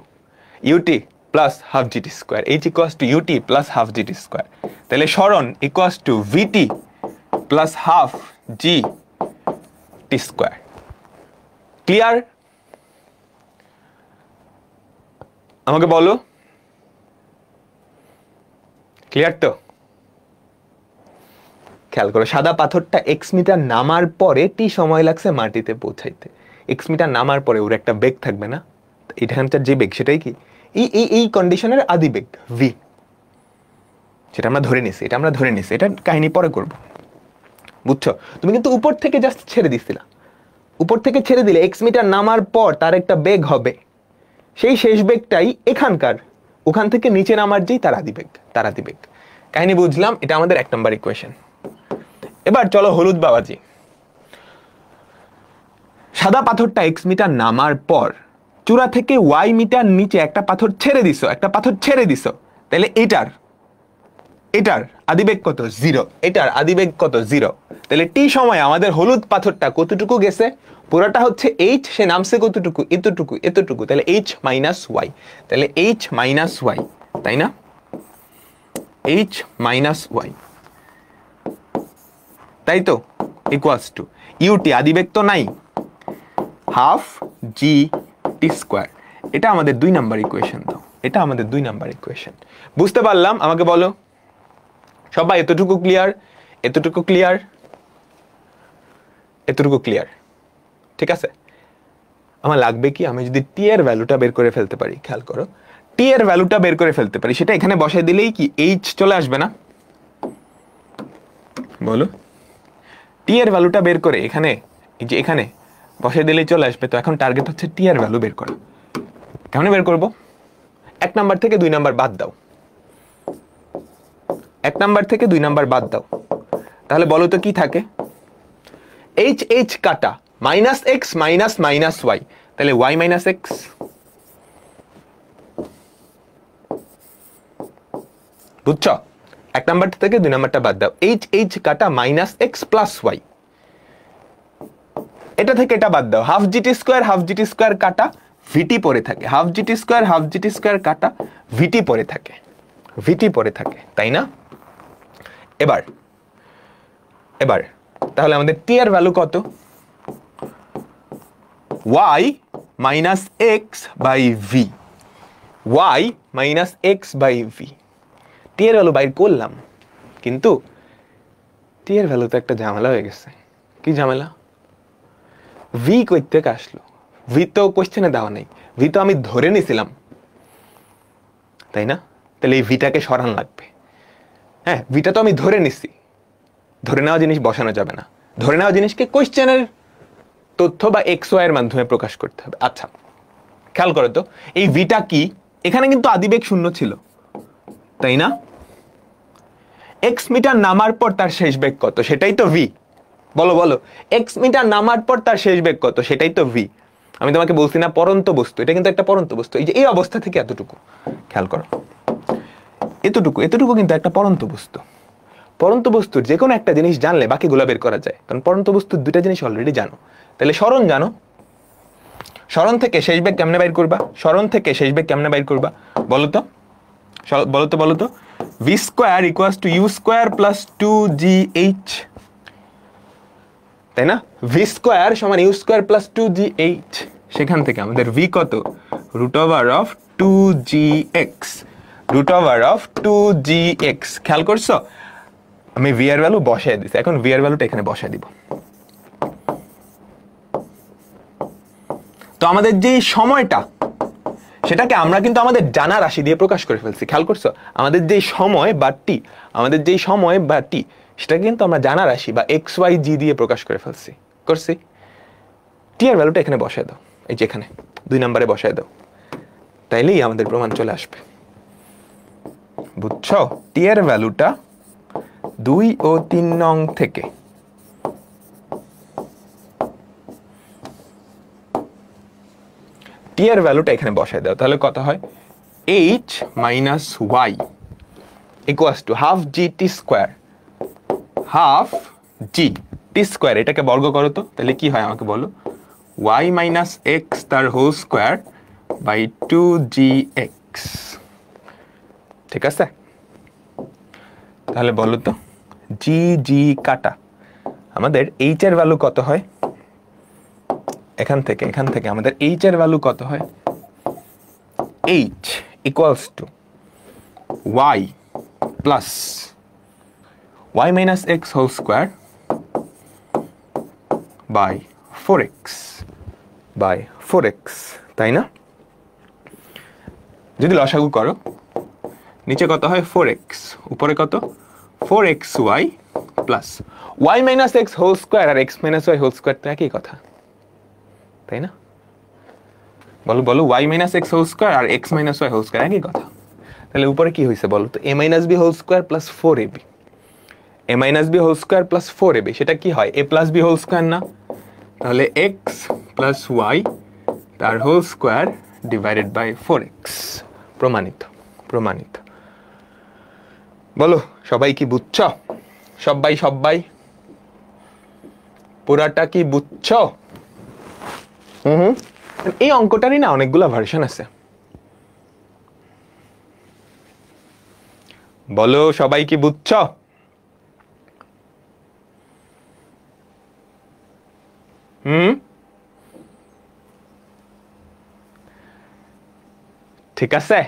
U T plus half GT square, H equals to U T plus half GT square. তাহলে সরণ equals to V T plus half G T square. Clear? আমাকে বলো, ক্লিয়ার তো? খেয়াল করো, সাদা পাথরটা এক্স মিটার নামার পরে টি সময় লাগছে মাটিতে পৌঁছাইতে, এক্স মিটার নামার পরে ওর একটা বেগ থাকবে না? এখানটার যে বেগ সেটাই কি এই কন্ডিশনের আদি বেগ ভি, সেটা আমরা ধরে নিছি, এটা কাহিনী পরে করব। বুঝছো? তুমি কিন্তু উপর থেকে জাস্ট ছেড়ে দিছিলা, উপর থেকে ছেড়ে দিলে x মিটার নামার পর তার একটা বেগ হবে, সেই শেষ বেগটাই এখানকার, ওখান থেকে নিচে নামার যেই তার আদি বেগ। কাহিনী বুঝলাম, এটা আমাদের 1 নম্বর ইকুয়েশন। এবার চলো হলুদ বাবাজি। সাদা পাথরটা x মিটার নামার পর চূড়া থেকে y মিটার নিচে একটা পাথর ছেড়ে দিছো, তাহলে এটার আদিবেগ কত? 0। এটার আদিবেগ কত? 0। তাহলে t সময় আমাদের হলুদ পাথরটা কতটুকু গেছে? পুরোটা হচ্ছে h, সে নামছে কতটুকু? এতটুকু। তাহলে h মাইনাস y, তাহলে h মাইনাস y, তাই না? h মাইনাস y, তাই তো, ইকুয়ালস টু ut, আদিবেগ তো নাই, হাফ জি টি স্কোয়ার। এটা আমাদের 2 নাম্বার ইকুয়েশন দাও, এটা আমাদের 2 নাম্বার ইকুয়েশন। বুঝতে পারলাম? আমাকে বলো সবাই, এতটুকু ক্লিয়ার? এতটুকু ক্লিয়ার? এতটুকু ক্লিয়ার? ঠিক আছে। আমার লাগবে কি, আমি যদি টি এর ভ্যালুটা বের করে ফেলতে পারি, খেয়াল করো, টি এর ভ্যালুটা বের করে ফেলতে পারি, সেটা এখানে বসাই দিলেই কি এইচ চলে আসবে না? বলো, টি এর ভ্যালুটা বের করে এখানে, এই যে এখানে বসাই দিলেই চলে আসবে। তো এখন টার্গেট হচ্ছে টি এর ভ্যালু বের করা। কেমন বের করব? 1 নাম্বার থেকে 2 নাম্বার বাদ দাও, 1 নাম্বার থেকে 2 নাম্বার বাদ দাও। তাহলে বলো তো কি থাকে? h কাটা মাইনাস এক্স মাইনাস ওয়াই, তাহলে y মাইনাস এক্স, বুঝছো? 1 নাম্বার থেকে 2 নাম্বারটা বাদ দাও, h কাটা মাইনাস এক্স প্লাস ওয়াই, এটা থেকে এটা বাদ দাও, হাফ জিটি স্কোয়ার কাটা ভিটি পরে থাকে, হাফ জিটি স্কোয়ার কাটা ভিটি পরে থাকে, তাই না? এবার তাহলে আমাদের টি এর ভ্যালু কত? y minus X by V, y minus X by V. T এর ভ্যালু বাইর করলাম, কিন্তু টি এর ভ্যালু তো একটা ঝামেলা হয়ে গেছে। কি ঝামেলা? ভি কই থেকে আসলো? ভি তো কোশ্চেনে দেওয়া নাই, ভি তো আমি ধরে নিছিলাম, তাই না? তাহলে এই ভিটাকে সরান লাগবে। হ্যাঁ, ভিটা তো আমি ধরে নিছি, ধরে নেওয়া জিনিস বসানো যাবে না, ধরে নেওয়া জিনিসকে কোশ্চেনের তথ্য বা এক্স ওয়াই এর মাধ্যমে প্রকাশ করতে হবে। আচ্ছা, খেয়াল করো তো, এই ভিটা কি? এখানে কিন্তু আদিবেগ 0 ছিল, তাই না? এক্স মিটার নামার পর তার শেষ বেগ কত? সেটাই তো ভি। বলো, এক্স মিটার নামার পর তার শেষ বেগ কত? সেটাই তো ভি। আমি তোমাকে বলছি না পরন্ত বস্তু, এটা কিন্তু একটা পরন্ত বস্তু। এই যে এই অবস্থা থেকে এতটুকু, খেয়াল করো, এতটুকু কিন্তু একটা পরন্ত বস্তু। পরন্ত বস্তুর যে কোনো একটা জিনিস জানলে বাকিগুলো বের করা যায়, কারণ পরন্ত বস্তুর 2টা জিনিস অলরেডি জানো। তাহলে সরণ জানো, সরণ থেকে শেষ বেগ কেমনে বাইর করবা? বলো তো V square equals to U square plus 2gh, তাই না? ভি স্কোয়ার সমান ইউ স্কোয়ার প্লাস 2gh। সেখান থেকে আমাদের ভি কত? Root over of 2gx। খেয়াল করছো? আমি ভি এর ভ্যালু বসাই দিছি, এখন ভি এর ভ্যালুটা এখানে বসাই দিব। তো আমাদের যে সময়টা, সেটাকে আমরা কিন্তু আমাদের জানা রাশি দিয়ে প্রকাশ করে ফেলছি। খেয়াল করছো? আমাদের যে সময় বা টি, সেটাকে কিন্তু আমরা জানা রাশি বা এক্স ওয়াই জি দিয়ে প্রকাশ করে ফেলছি। টি এর ভ্যালুটা এখানে বসায় দাও, এই যে এখানে 2 নম্বরে বসায় দাও, তাইলেই আমাদের প্রমাণ চলে আসবে। বুঝছো? টি এর ভ্যালুটা 2 ও 3 নং থেকে টি এর ভ্যালুটা এখানে বসায় দাও, তাহলে কত হয়? h minus Y equals to half G T square, half G T square. এটাকে বর্গ করো তো, তাহলে কি হয় আমাকে বলো? y মাইনাস এক্স তার হোল স্কোয়ার বাই 2gx। ঠিক আছে? তাহলে বলো তো, জি কাটা আমাদের h এর ভ্যালু কত হয়? এখান থেকে আমাদের h এর ভ্যালু কত হয়? h equals to y plus y minus x whole square by 4x, তাই না? যদি লসাগু করো, নিচে কত হয়? 4x, উপরে কত? 4xy plus y minus x whole square আর x minus y whole square তো একই কথা, তাই না? বলো বলো, y minus x whole square আর x minus y whole square একই কথা। তাহলে উপরে কি হয়েছে বলো তো? A minus b whole square plus 4ab, a minus b whole square plus 4ab, সেটা কি হয়? A plus b whole square না? তাহলে এক্স প্লাস ওয়াই তার whole square divided by 4x। প্রমাণিত, প্রমাণিত। বলো সবাই কি বুঝছ? সবাই সবাই পুরাটা কি বুঝছ? এই অঙ্কটারই না অনেকগুলো ভার্সন আছে। বলো সবাই কি বুঝছ? ঠিক আছে,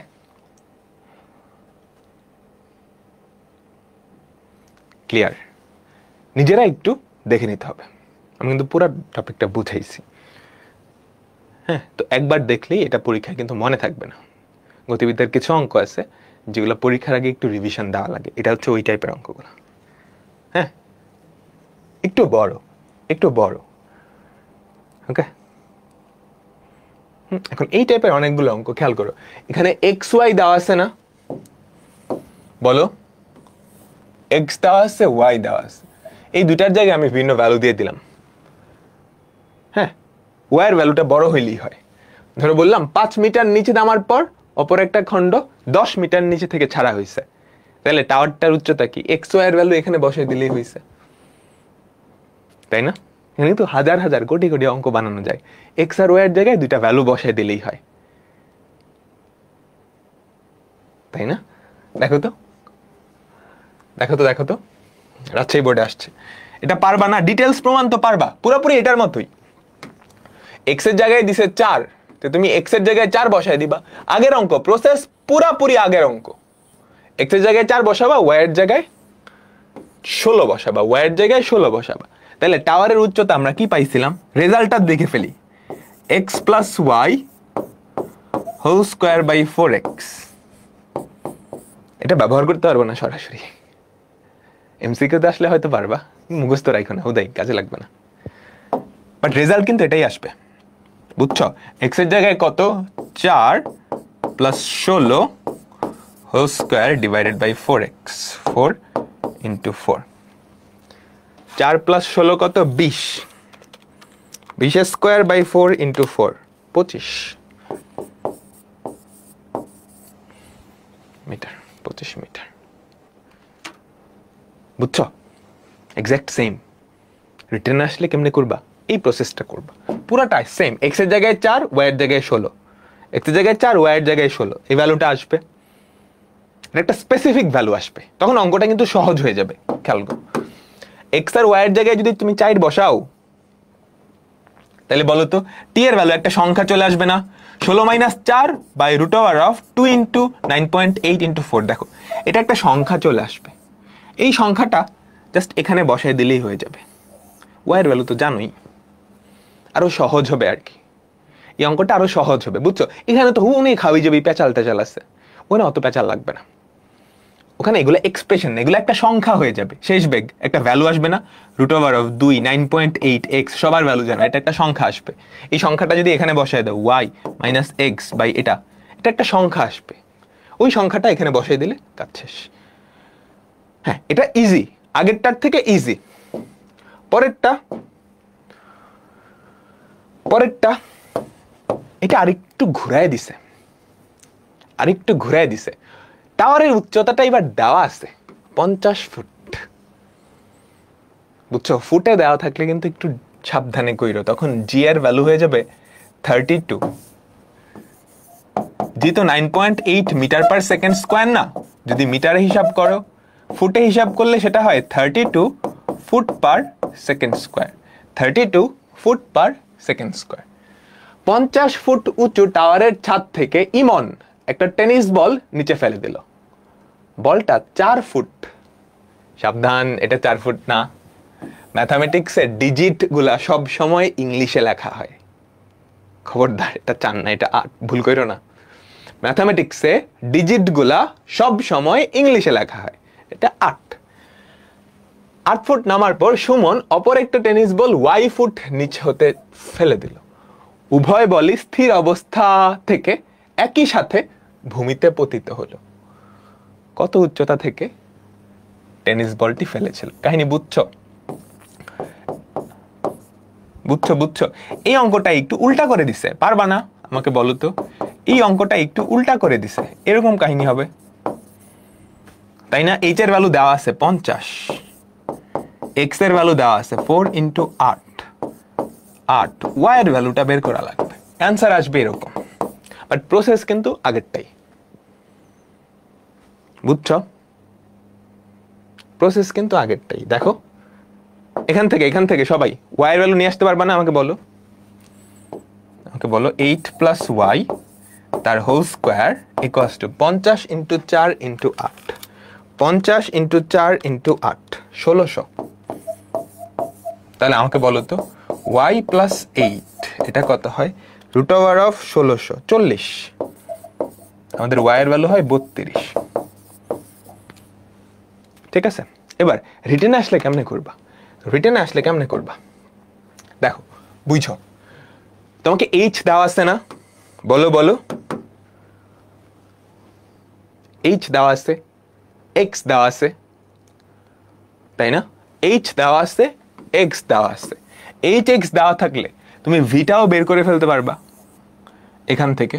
ক্লিয়ার? নিজেরা একটু দেখে নিতে হবে। আমি কিন্তু পুরো টপিকটা বুঝাইছি। হ্যাঁ, তো একবার দেখলেই এটা পরীক্ষায় কিন্তু মনে থাকবে না। গতিবিদ্যার কিছু অঙ্ক আছে যেগুলো পরীক্ষার আগে একটু রিভিশন দেওয়া লাগে, এটা হচ্ছে ওই টাইপের অঙ্কগুলো। হ্যাঁ, একটু বড়, একটু বড়। ওকে, এখন এই টাইপের অনেকগুলো অঙ্ক খেয়াল করো। এখানে এক্স ওয়াই দেওয়া আছে না? বলো, এক্স দেওয়া আছে, ওয়াই দেওয়া আছে। এই দুটার জায়গায় আমি ভিন্ন ভ্যালু দিয়ে দিলাম। হ্যাঁ, ওয়াইয়ের ভ্যালুটা বড় হইলেই হয়। ধরো বললাম 5 মিটার নিচে নামার পর অপর একটা খণ্ড 10 মিটার নিচে থেকে ছাড়া হয়েছে, তাহলে টাওয়ারটার উচ্চতা কি? এক্স ওয়াইয়ের ভ্যালু এখানে বসাই দিলেই হয়েছে, তাই না? এখানে তো হাজার হাজার কোটি কোটি অঙ্ক বানানো যায়। এক্স আর ওয়াইয়ের জায়গায় দুইটা ভ্যালু বসাই দিলেই হয়, তাই না? দেখো তো, দেখো তো, দেখো তো, রাজশাহী বোর্ডে আসছে। এটা পারবা না? ডিটেলস প্রমাণ তো পারবা, পুরোপুরি এটার মতোই। এক্স এর জায়গায় দিছে 4, তো তুমি এক্স এর জায়গায় 4 বসাই দিবা। আগের অঙ্ক, প্রসেস পুরাপুরি আগের অঙ্ক। এক্স এর জায়গায় 4 বসাবা, ওয়াই এর জায়গায় 16 বসাবা, ওয়াই এর জায়গায় 16 বসাবা। তাহলে টাওয়ারের উচ্চতা আমরা কি পাইছিলাম? রেজাল্টটা দেখে ফেলি। X plus Y whole square by 4x। এটা ব্যবহার করতে পারবো না সরাসরি, এমসিকিউতে আসলে হয়তো পারবা, মুখস্থ রাখো না, হুদাই কাজে লাগবে না। বাট রেজাল্ট কিন্তু এটাই আসবে, বুঝছো? এক্স এর জায়গায় কত? 4 plus 16 whole square divided by 4x। 4 into 4, 4 plus 16 কত? 20। 20 square by 4 into 4, 25 metre, 25 metre. বুঝছো? Exact same. রিটার্ন আসলে কেমনে করবা? এই প্রসেসটা করবা, পুরাটা সেম। এক্স এর জায়গায় 4, ওয়াই এর জায়গায় 16, এক্স এর জায়গায় 4, ওয়াই এর জায়গায় 16, এই ভ্যালুটা আসবে, একটা স্পেসিফিক ভ্যালু আসবে, তখন অঙ্কটা কিন্তু সহজ হয়ে যাবে। খেয়াল করো, এক্স আর ওয়াই এর জায়গায় যদি তুমি 4 বসাও, তাহলে বলো তো টি এর ভ্যালু একটা সংখ্যা চলে আসবে না? 16 minus 4 by root over of 2 into 9.8 into 4। দেখো, এটা একটা সংখ্যা চলে আসবে। এই সংখ্যাটা জাস্ট এখানে বসাই দিলেই হয়ে যাবে। ওয়াই এর ভ্যালু তো জানোই, আরো সহজ হবে আর কি। এই অঙ্কটা আরো সহজ হবে, বুঝছো? এখানে তো হুনে খাবি যাবি পেঁচাল টেচাল আছে, ওখানে অত পেঁচাল লাগবে না। ওখানে এগুলো এক্সপ্রেশন, এগুলো একটা সংখ্যা হয়ে যাবে। শেষ বেগ একটা ভ্যালু আসবে না? রুট ওভার অফ 2, 9.8x, সবার ভ্যালু জানো, এটা একটা সংখ্যা আসবে। এই সংখ্যাটা যদি এখানে বসায় দাও, y মাইনাস এক্স বাই এটা একটা সংখ্যা আসবে। ওই সংখ্যাটা এখানে বসাই দিলে কাজ শেষ। হ্যাঁ, এটা ইজি, আগেরটার থেকে ইজি। পরেরটা, পরেরটা এটা আরেকটু ঘুরায় দিছে, আরেকটু ঘুরায় দিছে। টাওয়ারের উচ্চতাটা এবার দেওয়া আছে 50 ফুট, বুঝছো? ফুটে দেওয়া থাকলে কিন্তু একটু সাবধানে কইরো, তখন জি এর ভ্যালু হয়ে যাবে 32। জি তো 9.8 মিটার পার সেকেন্ড স্কোয়ার না? যদি মিটারে হিসাব করো, ফুটে হিসাব করলে সেটা হয় 32 ফুট পার সেকেন্ড স্কোয়ার। 32 ফুট পার সেকেন্ড স্কোয়ার। 50 ফুট উঁচু টাওয়ারের ছাদ থেকে ইমন একটা টেনিস বল নিচে ফেলে দিল। বলটা 4 ফুট, সাবধান, এটা 4 ফুট না। ম্যাথামেটিক্সের ডিজিট গুলা সব সময় ইংলিশে লেখা হয়, খবরদার, এটা 4 না, এটা 8, ভুল করো না। ম্যাথামেটিক্সে ডিজিট গুলা সব সময় ইংলিশে লেখা হয়, এটা 8। 8 ফুট নামার পর সুমন অপর একটা টেনিস বল y ফুট নিচ হতে ফেলে দিল। উভয় বলই স্থির অবস্থা থেকে একই সাথে ভূমিতে পতিত হলো। কত উচ্চতা থেকে টেনিস বলটি ফেলেছিল? কাহিনী বুঝছো? বুঝছো বুঝছো? এই অঙ্কটা একটু উল্টা করে দিছে, পারবা না? আমাকে বলো তো, এই অঙ্কটা একটু উল্টা করে দিছে, এরকম কাহিনী হবে, তাই না? এইচ এর ভ্যালু দেওয়া আছে 50, এক্স এর ভ্যালু দেওয়া আছে 4 ইন্টু 8, ওয়াই এর ভ্যালুটা বের করা লাগবে, অ্যান্সার আসবে এরকম। বাট প্রসেস কিন্তু আগেরটাই, বুঝছো? প্রসেস কিন্তু আগেরটাই। দেখো এখান থেকে সবাই ওয়াই এর ভ্যালু নিয়ে আসতে পারবা না? আমাকে বলো, 8 প্লাস ওয়াই তার whole square equals to 50 into 4 into 8, 50 into 4 into 8 1600। তাহলে আমাকে বলো তো ওয়াই প্লাস 8 এটা কত হয়? Root over of 1600, 40। আমাদের ওয়াই এর ভ্যালু হয় 32। ঠিক আছে, এবার রিটেনে আসলে কেমনে করবা? দেখো বুঝো, তোমাকে এইচ দেওয়া আছে না? বলো এইচ দেওয়া আছে, এক্স দেওয়া আছে, তাই না? এইচ দেওয়া আছে, এক্স দেওয়া আছে। এইচ এক্স দেওয়া থাকলে তুমি ভিটাও বের করে ফেলতে পারবা এখান থেকে।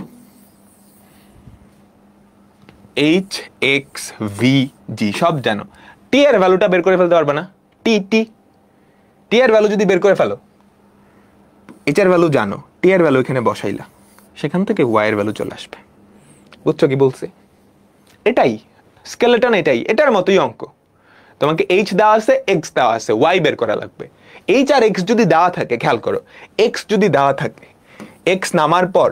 এইচ এক্স ভি জি সব জানো। টি এর ভ্যালুটা বের করে ফেলতে পারবা না? টি এর ভ্যালু যদি বের করে ফেলো, এইচ এর ভ্যালু জানো, টি এর ভ্যালু এখানে বসাইলা, সেখান থেকে ওয়াই এর ভ্যালু চলে আসবে। বুঝছো কি বলছি? এটাই স্কেলেটন, এটার মতোই অঙ্ক। তোমাকে এইচ দেওয়া আছে, এক্স দেওয়া আছে, ওয়াই বের করা লাগবে। এইচ আর এক্স যদি দেওয়া থাকে, খেয়াল করো, এক্স যদি দেওয়া থাকে, এক্স নামার পর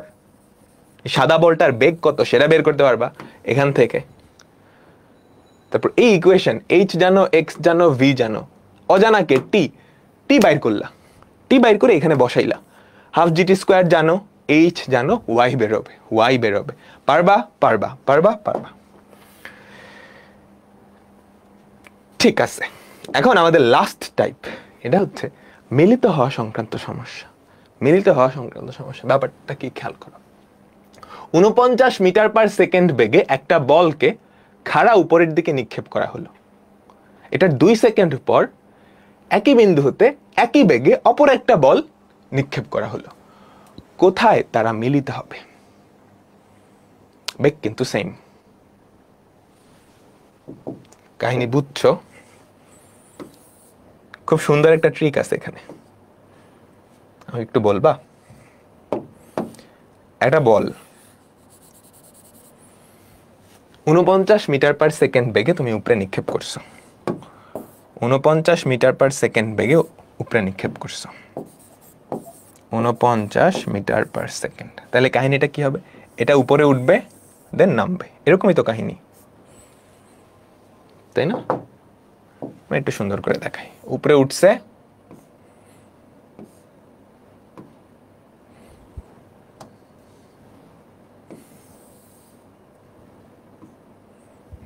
সাদা বলটার বেগ কত সেটা বের করতে পারবা এখান থেকে। তারপর এই ইকুয়েশন, এইচ জানো, এক্স জানো, ভি জানো, অজানাকে টি বাইর করলা, টি বাইর করে এখানে বসাইলা, হাফ জিটি স্কোয়ার জানো, এইচ জানো, ওয়াই বেরোবে। পারবা। ঠিক আছে, এখন আমাদের লাস্ট টাইপ, এটা হচ্ছে মিলিত হওয়া সংক্রান্ত সমস্যা। ব্যাপারটা কি খেয়াল করো। 49 মিটার পার সেকেন্ড বেগে একটা বলকে খাড়া উপরের দিকে নিক্ষেপ করা হলো। এটার 2 সেকেন্ড পর একই বিন্দু হতে একই বেগে অপর একটা বল নিক্ষেপ করা হলো। কোথায় তারা মিলিত হবে? বেগ কিন্তু সেম। কাহিনী বুঝছো? খুব সুন্দর একটা ট্রিক আছে এখানে, আমি একটু বলবা? একটা বল 49 মিটার পার সেকেন্ড বেগে তুমি উপরে নিক্ষেপ করছো, 49 মিটার পার সেকেন্ড বেগে উপরে নিক্ষেপ করছো, 49 মিটার পার সেকেন্ড। তাহলে কাহিনীটা কি হবে? এটা উপরে উঠবে, দেন নামবে, এরকমই তো কাহিনী, তাই না? আমি একটু সুন্দর করে দেখাই। উপরে উঠছে,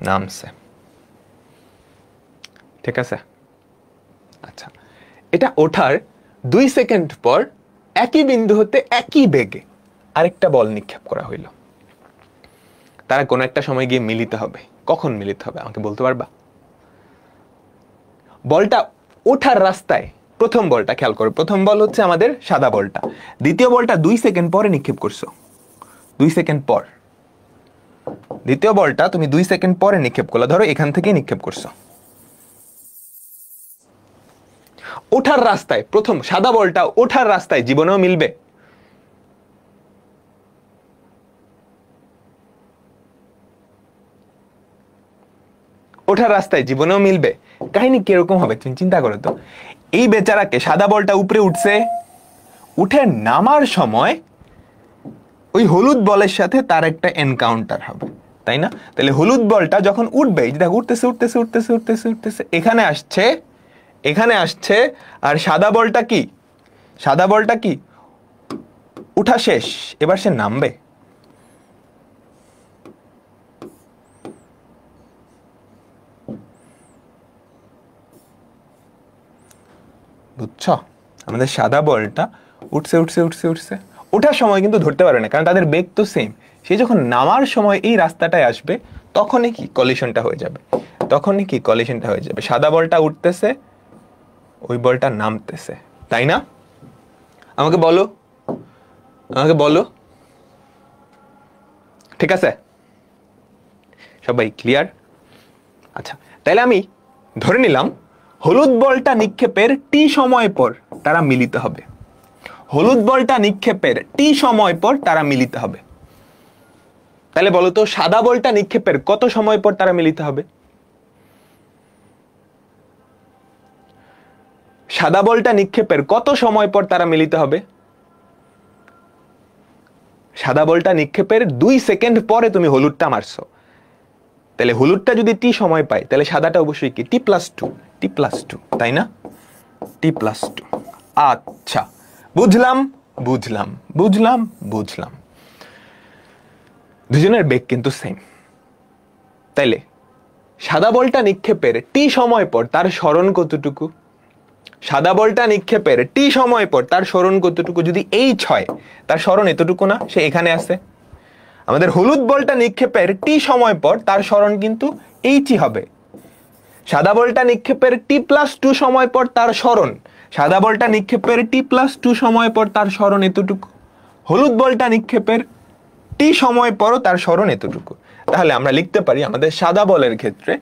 নামছে, ঠিক আছে? আচ্ছা, এটা ওঠার 2 সেকেন্ড পর একই বিন্দু হতে একই বেগে আরেকটা বল নিক্ষেপ করা হইল। তারা কোনো একটা সময় গিয়ে মিলিত হবে। কখন মিলিত হবে আমাকে বলতে পারবা? বলটা ওঠার রাস্তায়, প্রথম বলটা খেয়াল করো, প্রথম বল হচ্ছে আমাদের সাদা বলটা, দ্বিতীয় বলটা 2 সেকেন্ড পরে নিক্ষেপ করছো, 2 সেকেন্ড পর। দ্বিতীয় বলটা তুমি 2 সেকেন্ড পরে নিক্ষেপ করলা, ধরো এখান থেকে নিক্ষেপ করছো। ওঠার রাস্তায় প্রথম সাদা বলটা ওঠার রাস্তায় জীবনেও মিলবে? ওঠার রাস্তায় জীবনেও মিলবে? কাহিনী কিরকম হবে তুমি চিন্তা করো তো। এই বেচারাকে সাদা বলটা উপরে উঠছে, উঠে নামার সময় ওই হলুদ বলের সাথে তার একটা এনকাউন্টার হবে, তাই না? তাহলে হলুদ বলটা যখন উঠবে, দেখো উঠতেছে, এখানে আসছে, আর সাদা বলটা কি উঠা শেষ, এবার সে নামবে। বুঝছ? আমাদের সাদা বলটা উঠছে উঠছে উঠছে উঠছে, ওঠার সময় কিন্তু ধরতে পারবে না, কারণ তাদের বেগ তো সেম। সে যখন নামার সময় এই রাস্তাটায় আসবে তখনই কি কলিশনটা হয়ে যাবে, তখনই কি কলিশনটা হয়ে যাবে। সাদা বলটা উঠতেছে, ওই বলটা নামতেছে, তাই না? আমাকে বলো, আমাকে বলো, ঠিক আছে? সবাই ক্লিয়ার? আচ্ছা, তাহলে আমি ধরে নিলাম হলুদ বলটা নিক্ষেপের টি সময় পর তারা মিলিত হবে। হলুদ বলটা নিক্ষেপের টি সময় পর তারা মিলিত হবে। তাহলে বলো তো সাদা বলটা নিক্ষেপের কত সময় পর তারা মিলিত হবে? সাদা বলটা নিক্ষেপের কত সময় পর তারা মিলিত হবে? সাদা বলটা নিক্ষেপের 2 সেকেন্ড পরে তুমি হলুদটা মারছো, তাহলে হলুদটা যদি টি সময় পায় তাহলে সাদাটা অবশ্যই কি t+2, t+2, তাই না? t+2। আচ্ছা, বুঝলাম বুঝলাম বুঝলাম বুঝলাম, দুজনের বেগ কিন্তু সেম। তাইলে সাদা বলটা নিক্ষেপের টি সময় পর তার সরণ কতটুকু? সাদা বলটা নিক্ষেপের টি সময় পর তার সরণ কতটুকু? যদি h হয়, তার সরণ এতটুকু না, সে এখানে আছে। আমাদের হলুদ বলটা নিক্ষেপের টি সময় পর তার সরণ কিন্তু h হবে। সাদা বলটা নিক্ষেপের t+2 সময় পর তার সরণ, সাদা বলটা নিক্ষেপের t+2 সময় পর তার সরণ এতটুকু। হলুদ বলটা নিক্ষেপের টি সময় পরও তার সরণ এতটুকু। তাহলে আমরা লিখতে পারি আমাদের সাদা বলের ক্ষেত্রে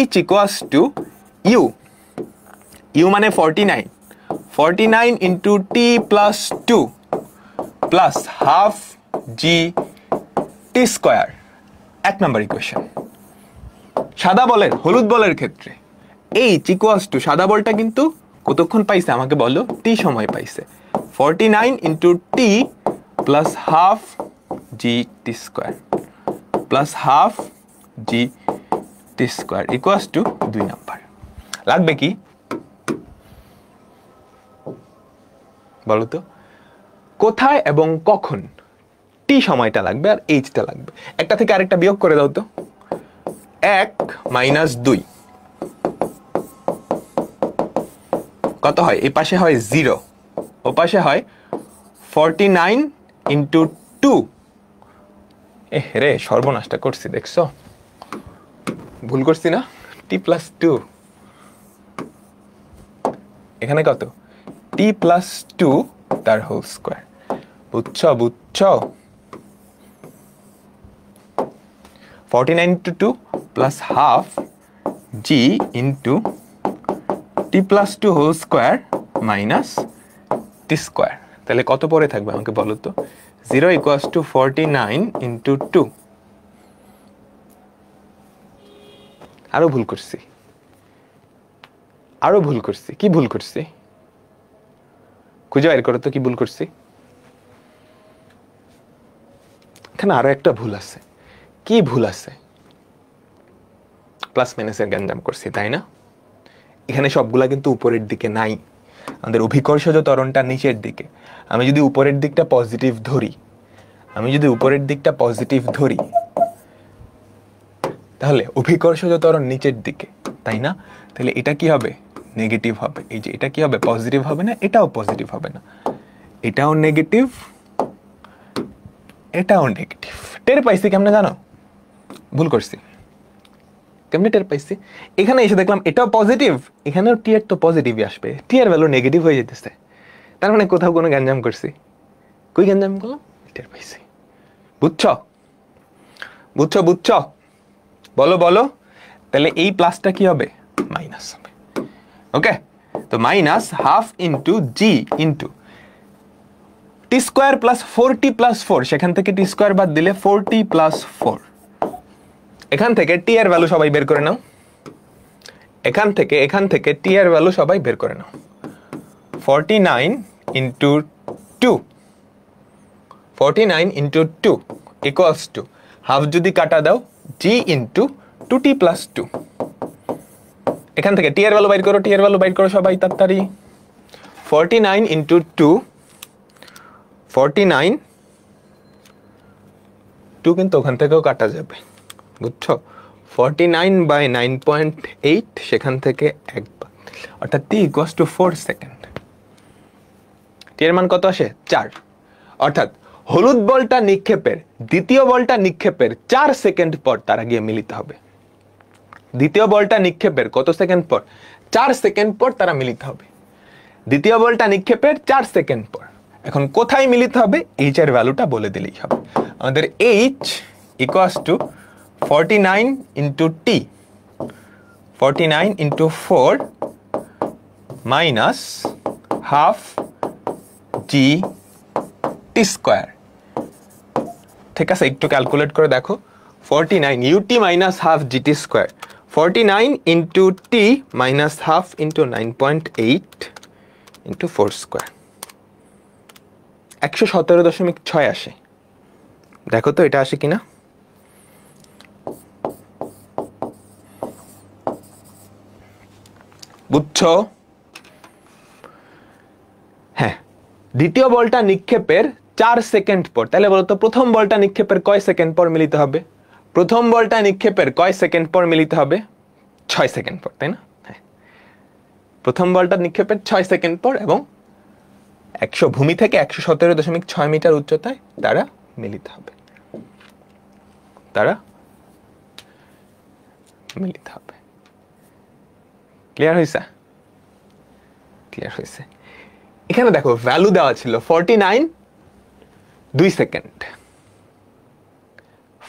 h = u, u মানে 49, 49 into t+2 plus half g t square। 1 নম্বর ইকুয়েশন। সাদা বলের হলুদ বলের ক্ষেত্রে h = সাদা বলটা কিন্তু কতক্ষণ পাইছে আমাকে বলো? t সময় পাইছে। 49 into t plus half g t square plus half g t square equals to 2 number. লাগবে কি বলো তো? কোথায় এবং কখন টি সময়টা লাগবে আর এইচটা লাগবে। একটা থেকে আরেকটা বিয়োগ করে দাও তো। 1 - 2 কত হয়? এই পাশে হয় 0, ও পাশে হয় 49 into 2। রে সর্বনাশটা করছি, দেখছো? ভুল করছি না? t+2 এখানে কত? t+2 তার হোল স্কয়ার। বুঝছো বুঝছো? 49 into 2 plus half g into t+2 whole square minus t square। তাহলে কত পরে থাকবে আমাকে বলো তো? 0 = 49 into 2। আরো ভুল করছি, আরো ভুল করছি। কি ভুল করছি? খুঁজে বের করো তো কি ভুল করছি। এখানে আরো একটা ভুল আছে। কি ভুল আছে? প্লাস মাইনাসের গ্যাঞ্জাম করছি, তাই না? এখানে সবগুলা কিন্তু উপরের দিকে নাই, আমাদের অভিকর্ষজ ত্বরণটা নিচের দিকে। আমি যদি উপরের দিকটা পজিটিভ ধরি, তাহলে অভিকর্ষজ ত্বরণ নিচের দিকে, তাই না? তাহলে এটা কি হবে? নেগেটিভ হবে। এই যে এটা কি হবে? পজিটিভ হবে না, এটাও পজিটিভ হবে না, এটাও নেগেটিভ, এটাও নেগেটিভ। টের পাইছি কেমনে জানো? ভুল করছি কেমনে টের পাইছি? এখানে এসে দেখলাম এটাও পজিটিভ, এখানেও টি এর তো পজিটিভই আসবে, টি এর ভ্যালু নেগেটিভ হয়ে যেতেছে। তার মানে কোথাও কোনো গ্যাঞ্জাম করছি। কই গ্যাঞ্জাম করলাম? টের পাইছি। বুঝছো বুঝছো বুঝছো? বলো বলো। তাহলে এই প্লাসটা কি হবে? মাইনাস হবে। ওকে, তো মাইনাস হাফ ইন্টু জি into T square plus 4t plus 4, সেখান থেকে টি স্কোয়ার বাদ দিলে 4t প্লাস 4। এখান থেকে টি এর ভ্যালু সবাই বের করে নাও। এখান থেকে টি এর ভ্যালু সবাই বের করে নাও। 49 into 2, 49 into 2 equals to half যদি কাটা দাও জি ইন্টু 2t প্লাস 2। এখান থেকে টি এর ভ্যালু বাইর করো, টি এর ভ্যালু বাইর করো সবাই তাড়াতাড়ি। 49 ইন্টু 2, 49, 2 কিন্তু ওখান থেকেও কাটা যাবে, বুঝছো? 49/9.8, সেখান থেকে 1 অর্থাৎ t = 4 সেকেন্ড। কে এর মান কত আসে 4। অর্থাৎ হলুদ বলটা নিক্ষেপের দ্বিতীয় বলটা নিক্ষেপের 4 সেকেন্ড পর তারা গিয়ে মিলিত হবে। দ্বিতীয় বলটা নিক্ষেপের কত সেকেন্ড পর? 4 সেকেন্ড পর তারা মিলিত হবে। দ্বিতীয় বলটা নিক্ষেপের 4 সেকেন্ড পর। এখন কোথায় মিলিত হবে? এইচ এর ভ্যালুটা বলে দিলেই হবে। আমাদের h equals to 49 into t, 49 into 4 minus half G T square. ঠিক আছে, একটু ক্যালকুলেট করে দেখো। 49 u t minus half GT square, 49 into t minus half into 9.8 into 4 square, 117.6 আসে। দেখো তো এটা আসে কিনা। বুঝছো? হ্যাঁ, দ্বিতীয় বলটা নিক্ষেপের 4 সেকেন্ড পর। তাহলে বলতো প্রথম বলটা নিক্ষেপের কয় সেকেন্ড পর মিলিত হবে? প্রথম বলটা নিক্ষেপের কয় সেকেন্ড পর মিলিত হবে? 6 সেকেন্ড পর, তাই না? হ্যাঁ, প্রথম বলটা নিক্ষেপের 6 সেকেন্ড পর এবং ভূমি থেকে 117.6 মিটার উচ্চতায় তারা মিলিত হবে। তারা মিলিত হবে। ক্লিয়ার হয়েছে? ক্লিয়ার হয়েছে। এখানে দেখো ভ্যালু দেওয়া ছিল 49 2 সেকেন্ড,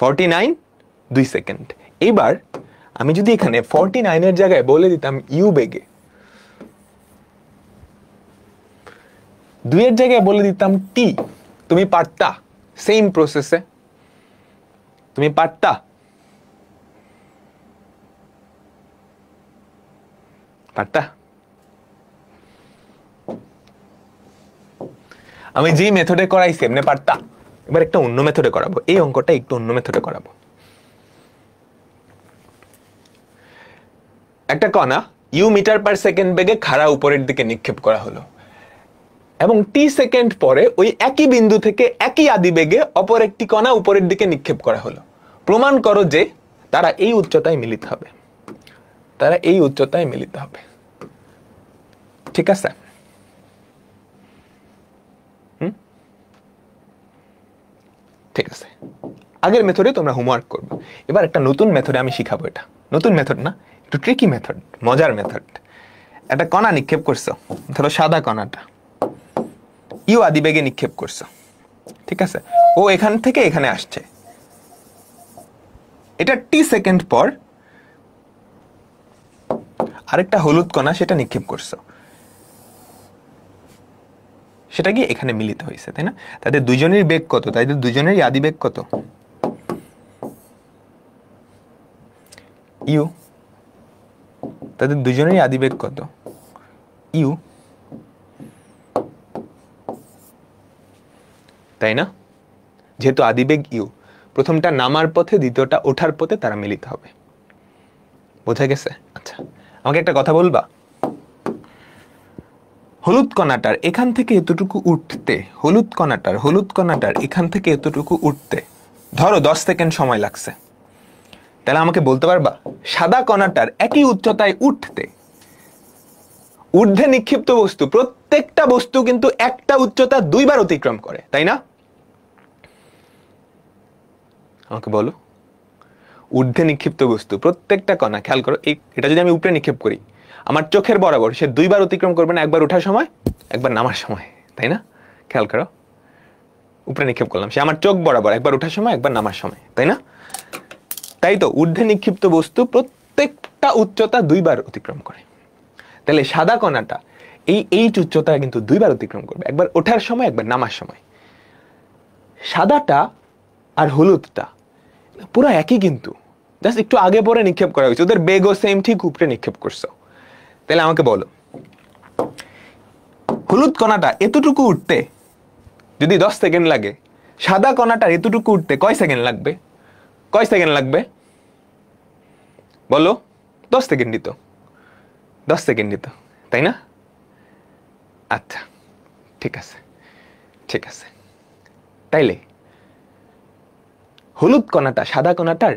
49 2 সেকেন্ড। এবার আমি যদি এখানে 49 এর জায়গায় বলে দিতাম ইউ বেগে, 2 এর জায়গায় বলে দিতাম টি, তুমি পারতা? সেম প্রসেসে তুমি পারতা? পারতা? আমি যে মেথডে করাইছি এমনি পারতা? এবার একটা অন্য মেথডে করাবো। এই অঙ্কটা একটু অন্য মেথডে করাবো। একটা কণা ইউ মিটার পার সেকেন্ড বেগে খাড়া উপরের দিকে নিক্ষেপ করা হলো এবং টি সেকেন্ড পরে ওই একই বিন্দু থেকে একই আদি বেগে অপর একটি কণা উপরের দিকে নিক্ষেপ করা হলো। প্রমাণ করো যে তারা এই উচ্চতায় মিলিত হবে। তারা এই উচ্চতায় মিলিত হবে। ঠিক আছে? ঠিক আছে, আগের মেথডে তোমরা হোমওয়ার্ক করবে। এবার একটা নতুন মেথডে আমি শিখাবো। এটা নতুন মেথড না, একটু ট্রিকি মেথড, মজার মেথড। একটা কণা নিক্ষেপ করছো, ধরো সাদা কণাটা ইউ আদিবেগে নিক্ষেপ করছো। ঠিক আছে, ও এখান থেকে এখানে আসছে। এটা টি সেকেন্ড পর আরেকটা হলুদ কণা সেটা নিক্ষেপ করছো, সেটা কি এখানে মিলিত হয়েছে, তাই না? তাদের দুইজনের বেগ কত? তাদের দুইজনেরই আদি বেগ কত? ইউ। তাদের দুইজনেরই আদি বেগ কত? ইউ, তাই না? যেহেতু আদিবেগ ইউ, প্রথমটা নামার পথে দ্বিতীয়টা ওঠার পথে তারা মিলিত হবে। বোঝা গেছে? আচ্ছা, আমাকে একটা কথা বলবা। হলুদ কণাটার এখান থেকে এতটুকু উঠতে, হলুদ কণাটার এখান থেকে এতটুকু উঠতে ধরো 10 সেকেন্ড সময় লাগছে। তাহলে আমাকে বলতে পারবা সাদা কণাটার একই উচ্চতায় উঠতে ঊর্ধ্বে নিক্ষিপ্ত বস্তু, প্রত্যেকটা বস্তু কিন্তু একটা উচ্চতা 2 বার অতিক্রম করে, তাই না? আমাকে বলো, ঊর্ধ্বে নিক্ষিপ্ত বস্তু প্রত্যেকটা কণা, খেয়াল করো, এটা যদি আমি উপরে নিক্ষেপ করি, আমার চোখের বরাবর সে 2 বার অতিক্রম করবে না? একবার ওঠার সময়, একবার নামার সময়, তাই না? খেয়াল করো, উপরে নিক্ষেপ করলাম, সে আমার চোখ বরাবর একবার ওঠার সময় একবার নামার সময়, তাই না? তাই তো ঊর্ধ্বে নিক্ষিপ্ত বস্তু প্রত্যেকটা উচ্চতা 2 বার অতিক্রম করে। তাহলে সাদা কণাটা এই উচ্চতা কিন্তু 2 বার অতিক্রম করবে, একবার ওঠার সময় একবার নামার সময়। সাদাটা আর হলুদটা পুরো একই, কিন্তু জাস্ট একটু আগে পরে নিক্ষেপ করা হয়েছে, ওদের বেগও সেম, ঠিক উপরে নিক্ষেপ করছো। তাহলে আমাকে বলো, হলুদ কণাটা এতটুকু উঠতে যদি 10 সেকেন্ড লাগে, সাদা কণাটার এতটুকু উঠতে কয় সেকেন্ড লাগবে? কয় সেকেন্ড লাগবে বলো? 10 সেকেন্ডই তো, 10 সেকেন্ডই তো, তাই না? আচ্ছা, ঠিক আছে, ঠিক আছে। তাইলে হলুদ কণাটা সাদা কণাটার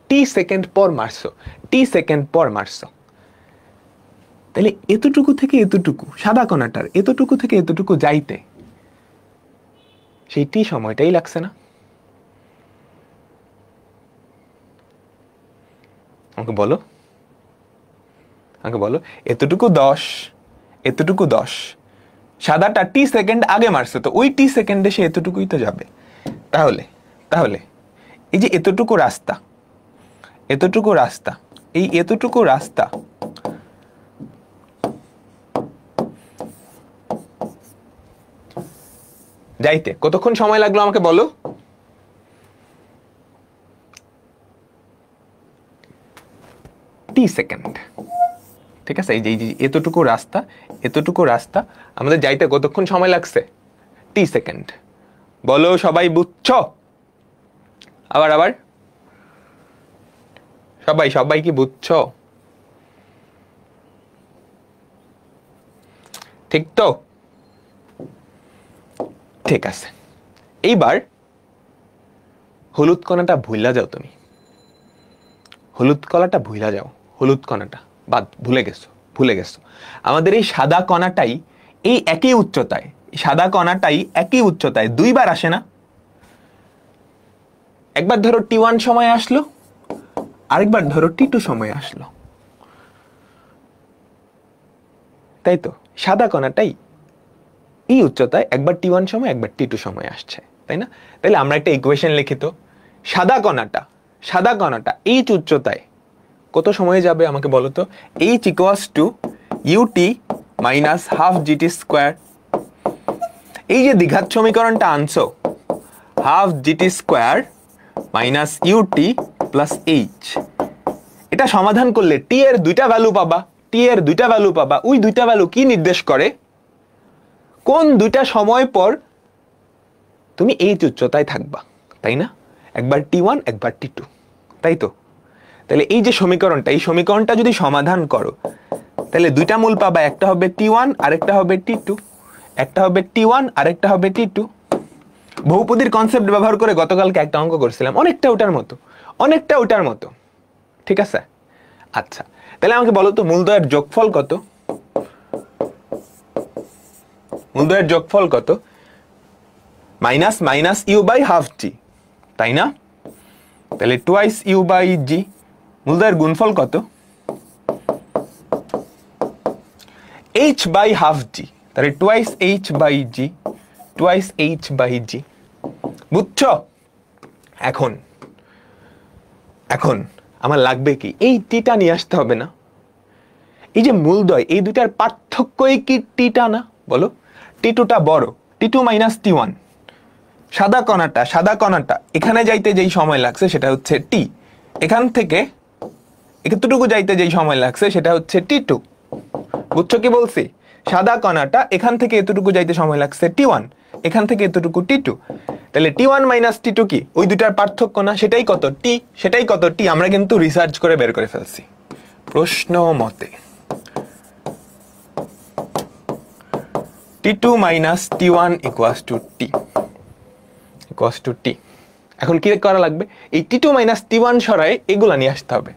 টি সেকেন্ড পর মারছো, টি সেকেন্ড পর মারছো। তাহলে এতটুকু থেকে এতটুকু, সাদা কণাটার এতটুকু থেকে এতটুকু যাইতে সেই টি সময়টাই লাগছে না। আমাকে বলো, এতটুকু 10, এতটুকু 10, সাদাটা টি সেকেন্ড আগে মারছে, তো ওই টি সেকেন্ডে সে এতটুকুই তো যাবে। তাহলে তাহলে এই যে এতটুকু রাস্তা, এতটুকু রাস্তা, এই এতটুকু রাস্তা যাইতে কতক্ষণ সময় লাগলো আমাকে বলো? টি সেকেন্ড। ঠিক আছে, এই যে এতটুকু রাস্তা, এতটুকু রাস্তা আমাদের যাইতে কতক্ষণ সময় লাগছে? টি সেকেন্ড। বলো সবাই বুঝছো? আবার আবার সবাই কি বুঝছো? ঠিক তো? ঠিক আছে, এইবার হলুদ কণাটা ভুইলা যাও। তুমি হলুদ কলাটা ভুইলা যাও, হলুদ কণাটা বাদ, ভুলে গেছো। আমাদের এই সাদা কণাটাই এই একই উচ্চতায়, সাদা কণাটাই একই উচ্চতায় দুইবার আসে না? একবার ধরো T1 সময় আসলো, আরেকবার ধরো T2 সময় আসলো, তাই তো? সাদা কণাটাই এই উচ্চতায় একবার T1 সময়, একবার T2 সময় আসছে, তাই না? তাহলে আমরা একটা ইকুয়েশন লিখি তো, সাদা কণাটা এই উচ্চতায় কত সময়ে যাবে আমাকে বলো তো? h equals to ut minus half GT square. এই যে দ্বিঘাত সমীকরণটা আনছো, half GT square minus U T plus H, এটা সমাধান করলে টি এর দুইটা ভ্যালু পাবা। ওই দুইটা ভ্যালু কি নির্দেশ করে? কোন দুইটা সময় পর তুমি এই উচ্চতায় থাকবা, তাই না? একবার T1, একবার T2, তাই তো? তাহলে এই যে সমীকরণটা, এই সমীকরণটা যদি সমাধান করো, তাহলে দুইটা মূল পাবা, একটা হবে T1 আরেকটা হবে T2, একটা হবে T1 আরেকটা হবে T2। বহুপদীর কনসেপ্ট ব্যবহার করে গতকালকে একটা অঙ্ক করছিলাম, অনেকটা ওটার মতো। ঠিক আছে, আচ্ছা তাহলে আমাকে বলো তো মূলদ্বয়ের যোগফল কত? মূলদ্বয়ের যোগফল কত? Minus minus u by half g, তাই না? তাহলে টুয়াইস ইউ বাই জি। মূলদ্বয়ের গুণফল কত? এইচ বাই হাফ জি, তাহলে twice h by g, twice h by g. বুঝছো? এখন আমার লাগবে কি? এই টিটা নিয়ে আসতে হবে না? এই যে মূলদ্বয়, এই দুটার পার্থক্যই কি টিটা না? বলো, T2টা বড়, T2 মাইনাস T1। সাদা কণাটা এখানে যাইতে যেই সময় লাগছে সেটা হচ্ছে টি, এখান থেকে এতটুকু যাইতে যেই সময় লাগছে সেটা হচ্ছে T2। বুঝছো কি বলছি? সাদা কণাটা এখান থেকে এতটুকু যাইতে সময় লাগছে T1, এখান থেকে এতটুকু T2। তাহলে T1 মাইনাস T2 কি? ওই দুটার পার্থক্য না? সেটাই কত? টি। সেটাই কত? টি। আমরা কিন্তু রিসার্চ করে বের করে ফেলছি প্রশ্ন মতে। T2 minus T1 equals to টি। এখন কি করা লাগবে? এই T2 মাইনাস T1 সরায় এগুলা নিয়ে আসতে হবে।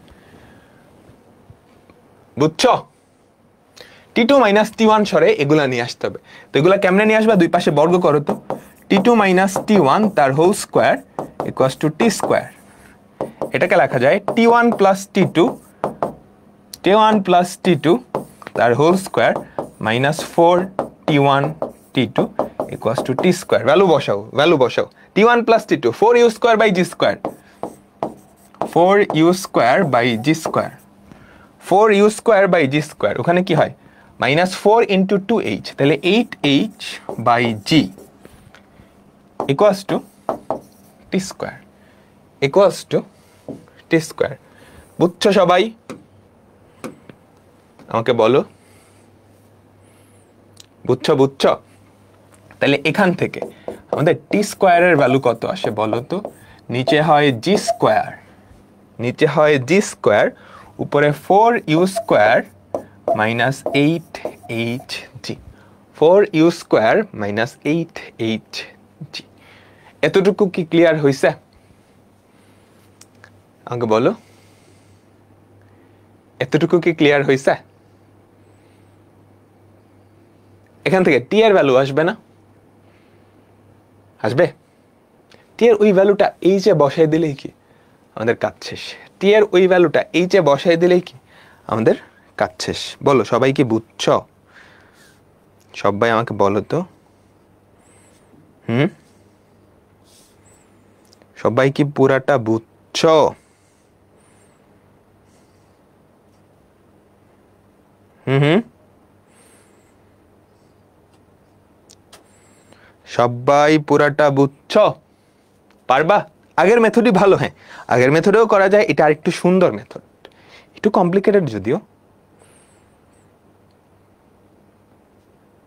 বুঝছো? T2 মাইনাস T1 সরে এগুলা নিয়ে আসতে হবে। তো এগুলা কেমনে নিয়ে আসবা? দুই পাশে বর্গ করো তো। T2 মাইনাস T1 তার whole square equals to T square. এটাকে লেখা যায় T1 প্লাস T2 তার whole square minus 4T1 T2 equals to T square. Value বসাও। T1 plus T2, 4u square by G square, 4u square by G square, 4u square by G square. ওখানে কি হয়? Minus 4 into 2h, তাহলে 8h by G equals to T square. বুঝছো সবাই? আমাকে বলো, বুঝছো? তাহলে এখান থেকে আমাদের টি স্কোয়ারের ভ্যালু কত আসে বলো তো? নিচে হয় জি স্কোয়ার, উপরে 4u square minus 8hg, 4u square minus 8hg। এতটুকু কি ক্লিয়ার হয়েছে? আমাকে বলো, এতটুকু কি ক্লিয়ার হয়েছে? এখান থেকে টি এর ভ্যালু আসবে না? আসবে? টি এর ওই ভ্যালুটা এইচে বসাই দিলেই কি আমাদের কাজ শেষ। টি এর ওই ভ্যালুটা এইচে বসাই দিলেই কি আমাদের কাজ শেষ। বলো সবাই কি বুঝছ? সবাই আমাকে বলো তো। সবাই কি পুরাটা বুঝছ? সবাই পুরাটা বুঝছ? পারবা? আগের মেথডই ভালো। হ্যাঁ, আগের মেথডেও করা যায়, এটা আরেকটু সুন্দর মেথড, একটু কমপ্লিকেটেড যদিও।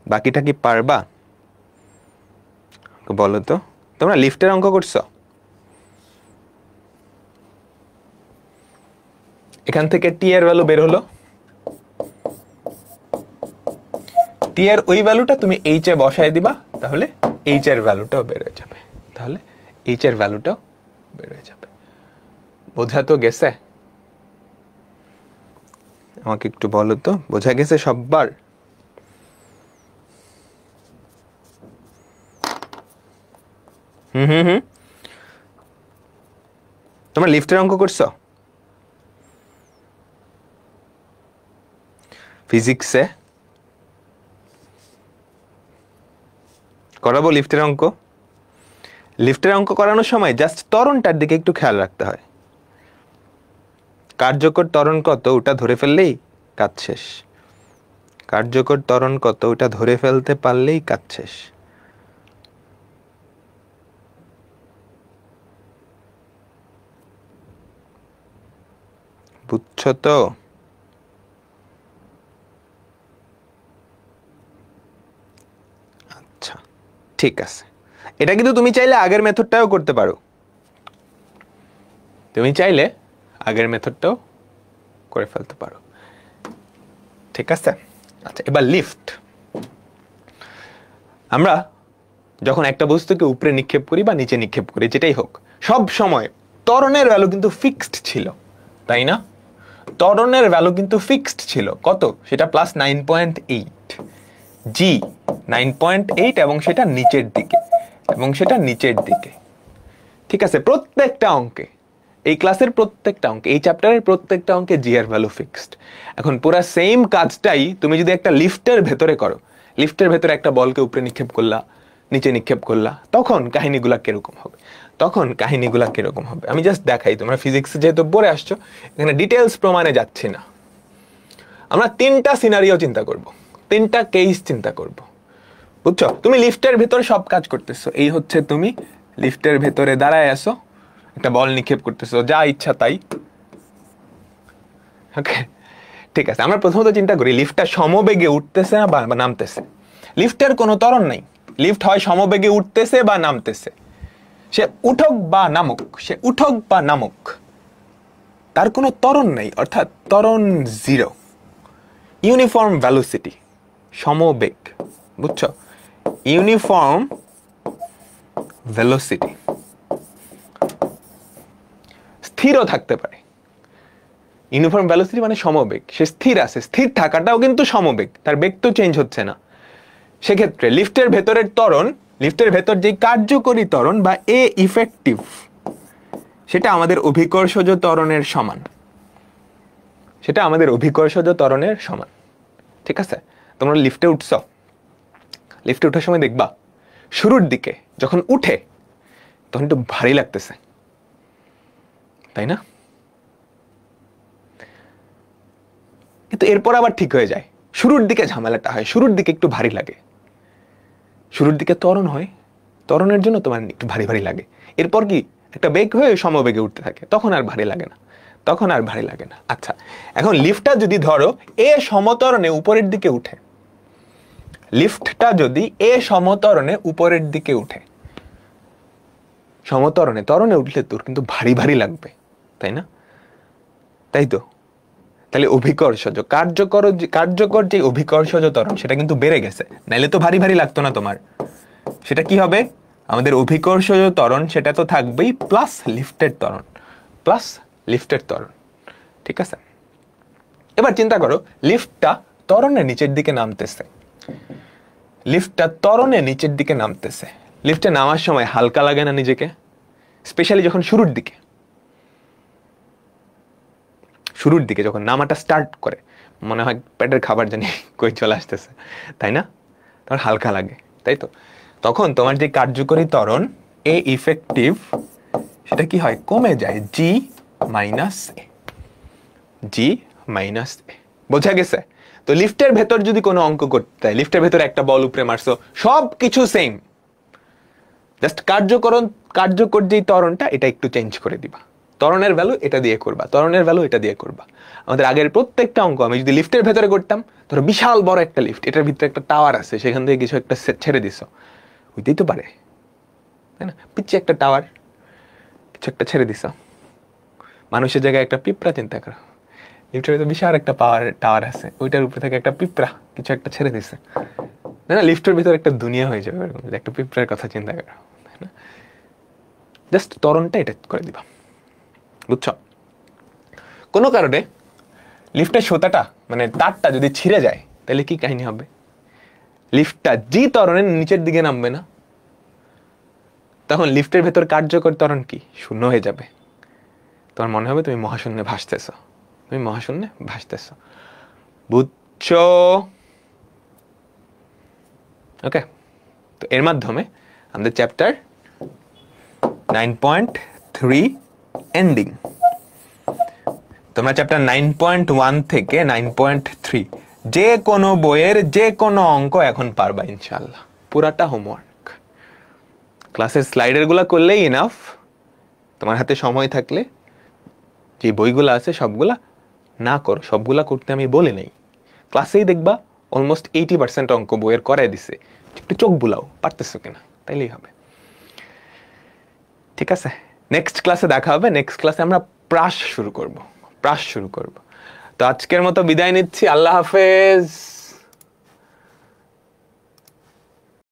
বাকিটা কি পারবা? বলো তো। তোমরা লিফটের অঙ্ক করছো? এখান থেকে টি এর ভ্যালু বের হলো, টি এর ওই ভ্যালুটা তুমি এইচ এ বসায় দিবা, তাহলে এইচ এর ভ্যালুটাও বের হয়ে যাবে। তাহলে এইচ এর ভ্যালুটাও বের হয়ে যাবে। বোঝা তো গেছে? আমাকে একটু বলো তো, বোঝা গেছে সববার? তোমরা লিফটের অঙ্ক করছো ফিজিক্সে? করাবো লিফটের অঙ্ক। লিফটের অঙ্ক করানোর সময় জাস্ট ত্বরণটার দিকে একটু খেয়াল রাখতে হয়। কার্যকর ত্বরণ কত ওটা ধরে ফেললেই কাজ শেষ। কার্যকর ত্বরণ কত ওটা ধরে ফেলতে পারলেই কাজ শেষ। বুঝছো তো? আচ্ছা, ঠিক আছে। এটা কিন্তু তুমি চাইলে আগের মেথডটাও করতে পারো। তুমি চাইলে আগের মেথডটাও করে ফেলতে পারো, ঠিক আছে? আচ্ছা, এবার লিফট। আমরা যখন একটা বস্তুকে উপরে নিক্ষেপ করি বা নিচে নিক্ষেপ করি, যেটাই হোক, সব সময় ত্বরণের ভ্যালু কিন্তু ফিক্সড ছিল, তাই না? ত্বরণের ভ্যালু কিন্তু ফিক্সড ছিল। কত? সেটা +9.8 জি, 9.8, এবং সেটা নিচের দিকে, ঠিক আছে? প্রত্যেকটা অঙ্কে, এই ক্লাসের প্রত্যেকটা অঙ্কে, এই চ্যাপ্টারের প্রত্যেকটা অঙ্কে জি এর ভ্যালু ফিক্সড। এখন পুরা সেম কাজটাই তুমি যদি একটা লিফটের ভেতরে করো, লিফটের ভেতরে একটা বলকে উপরে নিক্ষেপ করলা, নিচে নিক্ষেপ করলা, তখন কাহিনীগুলা কিরকম হবে? আমি জাস্ট দেখাই, তোমরা ফিজিক্স যেহেতু পড়ে আসছো, এখানে ডিটেলস প্রমাণে যাচ্ছি না। আমরা 3টা সিনারিও চিন্তা করব, 3টা কেস চিন্তা করব, বুঝছো? তুমি লিফটের ভেতরে সব কাজ করতেছো, এই হচ্ছে তুমি লিফটের ভেতরে দাঁড়ায় আসো, একটা বল নিক্ষেপ করতেছো, যা ইচ্ছা তাই। ওকে, ঠিক আছে। আমরা প্রথমত চিন্তা করি লিফটটা সমবেগে উঠতেছে না বা নামতেছে। লিফটের কোনো ত্বরণ নাই, লিফট হয় সমবেগে উঠতেছে বা নামতেছে। সে উঠক বা নামুক, তার কোনো ত্বরণ নেই, অর্থাৎ ত্বরণ 0, ইউনিফর্ম ভেলোসিটি, সমবেগ, বুঝছো? ইউনিফর্ম ভেলোসিটি, স্থিরও থাকতে পারে। ইউনিফর্ম ভেলোসিটি মানে সমবেগ, সে স্থির আছে, স্থির থাকাটাও কিন্তু সমবেগ, তার বেগ তো চেঞ্জ হচ্ছে না। সেক্ষেত্রে লিফটের ভেতরের ত্বরণ, লিফটের ভেতর যে কার্যকরী ত্বরণ বা এ ইফেক্টিভ, সেটা আমাদের অভিকর্ষজ ত্বরণের সমান, ঠিক আছে? তোমরা লিফটে উঠছো, লিফটে ওঠার সময় দেখবা শুরুর দিকে যখন উঠে তখন একটু ভারী লাগতেছে, তাই না? কিন্তু এরপর আবার ঠিক হয়ে যায়। শুরুর দিকে ঝামেলাটা হয়, শুরুর দিকে একটু ভারী লাগে, শুরুর দিকে ত্বরণ হয়, ত্বরণের জন্য তোমার একটু ভারী ভারী লাগে। এরপর কি একটা বেগ হয়ে সমবেগে উঠতে থাকে, তখন আর ভারী লাগে না, আচ্ছা, এখন লিফটটা যদি ধরো এ সমতরণে উপরের দিকে উঠে, লিফটটা যদি এ সমতরণে উপরের দিকে উঠে, সমতরণে, ত্বরণে উঠলে তোর কিন্তু ভারী ভারী লাগবে, তাই না? তাই তো। তাহলে অভিকর্ষজ কার্যকর যে অভিকর্ষজ ত্বরণ, সেটা কিন্তু বেড়ে গেছে, নাইলে তো ভারী ভারী লাগতো না তোমার। সেটা কি হবে? আমাদের অভিকর্ষজ ত্বরণ সেটা তো থাকবেই, প্লাস লিফটের ত্বরণ, ঠিক আছে? এবার চিন্তা করো লিফটটা ত্বরণে নিচের দিকে নামতেছে, লিফটে নামার সময় হালকা লাগে না নিজেকে? স্পেশালি যখন শুরুর দিকে যখন নামাটা স্টার্ট করে, মনে হয় পেটের খাবার জানি কই চলে আসতেছে, তাই না? তখন হালকা লাগে, তাই তো? তখন তোমার যে কার্যকরী ত্বরণ এ ইফেক্টিভ, সেটা কি হয়? কমে যায়, জি মাইনাস এ। বোঝা গেছে? তো লিফটের ভেতর যদি কোনো অঙ্ক করতে হয়, লিফটের ভেতর একটা বল উপরে মারছো, সব কিছু সেম, জাস্ট কার্যকর যেই ত্বরণটা এটা একটু চেঞ্জ করে দিবা। ত্বরণের ভ্যালু এটা দিয়ে করবা, ত্বরণের ভ্যালু এটা দিয়ে করবা। আমাদের আগের প্রত্যেকটা অঙ্ক আমি যদি লিফটের ভেতরে করতাম, ধরো বিশাল বড় একটা লিফট, এটার ভিতরে একটা টাওয়ার আছে, সেখান থেকে কিছু একটা ছেড়ে দিছো, হইতেই তো পারে, তাই না? পিচ্ছে একটা টাওয়ার, কিছু একটা ছেড়ে দিছো, মানুষের জায়গায় একটা পিঁপড়া চিন্তা করো, লিফটের ভিতরে বিশাল একটা টাওয়ার আছে, ওইটার উপরে থেকে একটা পিঁপড়া কিছু একটা ছেড়ে দিছে, তাই না? লিফটের ভিতরে একটা দুনিয়া হয়ে যাবে এরকম, একটা পিঁপড়ার কথা চিন্তা করো, তাই না? জাস্ট ত্বরণটা এটা করে দিবা, বুঝছো? কোনো কারণে লিফটের সুতাটা মানে তারটা যদি ছিঁড়ে যায়, তাহলে কি কাহিনী হবে? লিফটটা জি ত্বরণের নিচের দিকে নামবে না, তখন লিফটের ভেতর কার্যকর ত্বরণ কি? শূন্য হয়ে যাবে। তোমার মনে হবে তুমি মহাশূন্যে ভাসতেছো, বুঝছো? ওকে, তো এর মাধ্যমে আমাদের চ্যাপ্টার 9.3 এন্ডিং। তোমরা চ্যাপ্টার 9.1 থেকে 9.3 যে কোনো বইয়ের যে কোনো অঙ্ক এখন পারবা ইনশাআল্লাহ, পুরাটা হোমওয়ার্ক। ক্লাসের স্লাইডের গুলা করলেই ইনাফ। তোমার হাতে সময় থাকলে যে বইগুলো আছে সবগুলা না করো, সবগুলা করতে আমি বলি নাই। ক্লাসেই দেখবা অলমোস্ট 80% অঙ্ক বইয়ের করাই দিছে, একটু চোখ বুলাও পারতেছো কিনা, তাইলেই হবে। ঠিক আছে, নেক্সট ক্লাসে দেখা হবে। নেক্সট ক্লাসে আমরা প্রাস শুরু করব। তো আজকের মতো বিদায় নিচ্ছি, আল্লাহ হাফেজ।